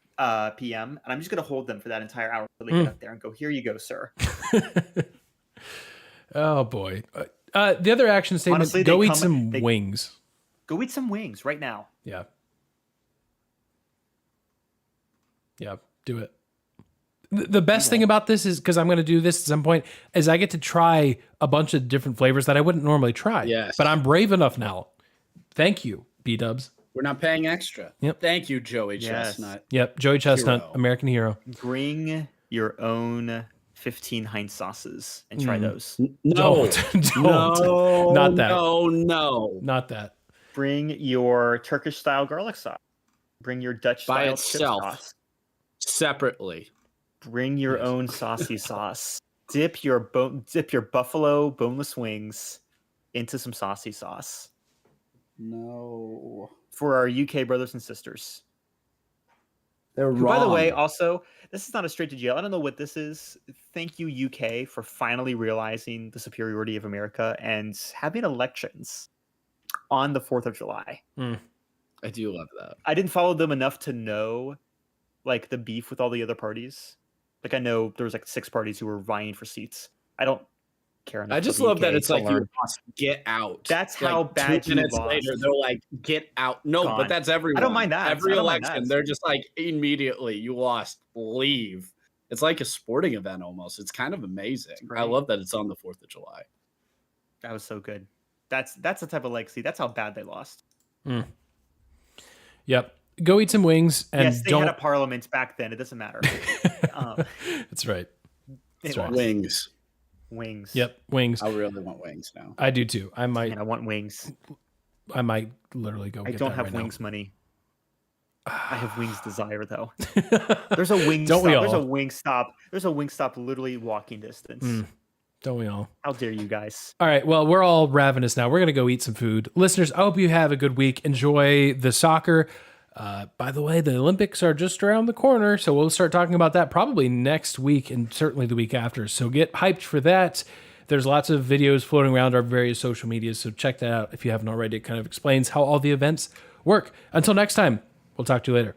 p.m. And I'm just going to hold them for that entire hour until they get up there and go, here you go, sir. Oh boy. The other action statement, Honestly, go they eat come- some they- wings. Go eat some wings right now. Yeah. Yeah. Do it. The best thing about this is, because I'm going to do this at some point, is I get to try a bunch of different flavors that I wouldn't normally try. Yes. But I'm brave enough now. Thank you, B-dubs. We're not paying extra. Yep. Thank you, Joey Yes. Chestnut. Yep. Joey Chestnut, Hero. American hero. Bring your own 15 Heinz sauces and try those. No, Don't. no, Not that. No. Not that. Bring your Turkish style garlic sauce. Bring your Dutch By style chip itself. sauce. Separately. Bring your own saucy sauce. Dip your buffalo boneless wings into some saucy sauce. No. For our UK brothers and sisters. They're Who, by the way, also, this is not a straight to jail. I don't know what this is. Thank you, UK, for finally realizing the superiority of America and having elections on the 4th of July. I do love that. I didn't follow them enough to know, like, the beef with all the other parties. Like, I know there was, like, 6 parties who were vying for seats. I don't care enough. I just for the love that UK it's to like you learn. lost, get out. That's how Like, bad 2 you minutes lost. later, they're like, get out. No, Gone. but that's everyone. mind that. Every I don't mind election, that. they're just like, immediately, you lost, leave. It's like a sporting event almost. It's kind of amazing. I great. love that it's on the 4th of July. That was so good. That's the type of legacy. That's how bad they lost. Yep. Go eat some wings and Yes, they don't. had a parliament back then. It doesn't matter. That's right. They That's right. lost. Wings. Wings. Yep. Wings. I really want wings now. I do too. I might. Man, I want wings. I might literally go. I get don't that have right wings money. I have wings desire though. now. There's a wing Don't stop. we There's a all? wing stop. There's a wing stop literally walking distance. Don't we all? How dare you guys? All right. Well, we're all ravenous now. We're going to go eat some food. Listeners, I hope you have a good week. Enjoy the soccer. By the way, the Olympics are just around the corner, so we'll start talking about that probably next week and certainly the week after. So get hyped for that. There's lots of videos floating around our various social medias, so check that out if you haven't already. It kind of explains how all the events work. Until next time, we'll talk to you later.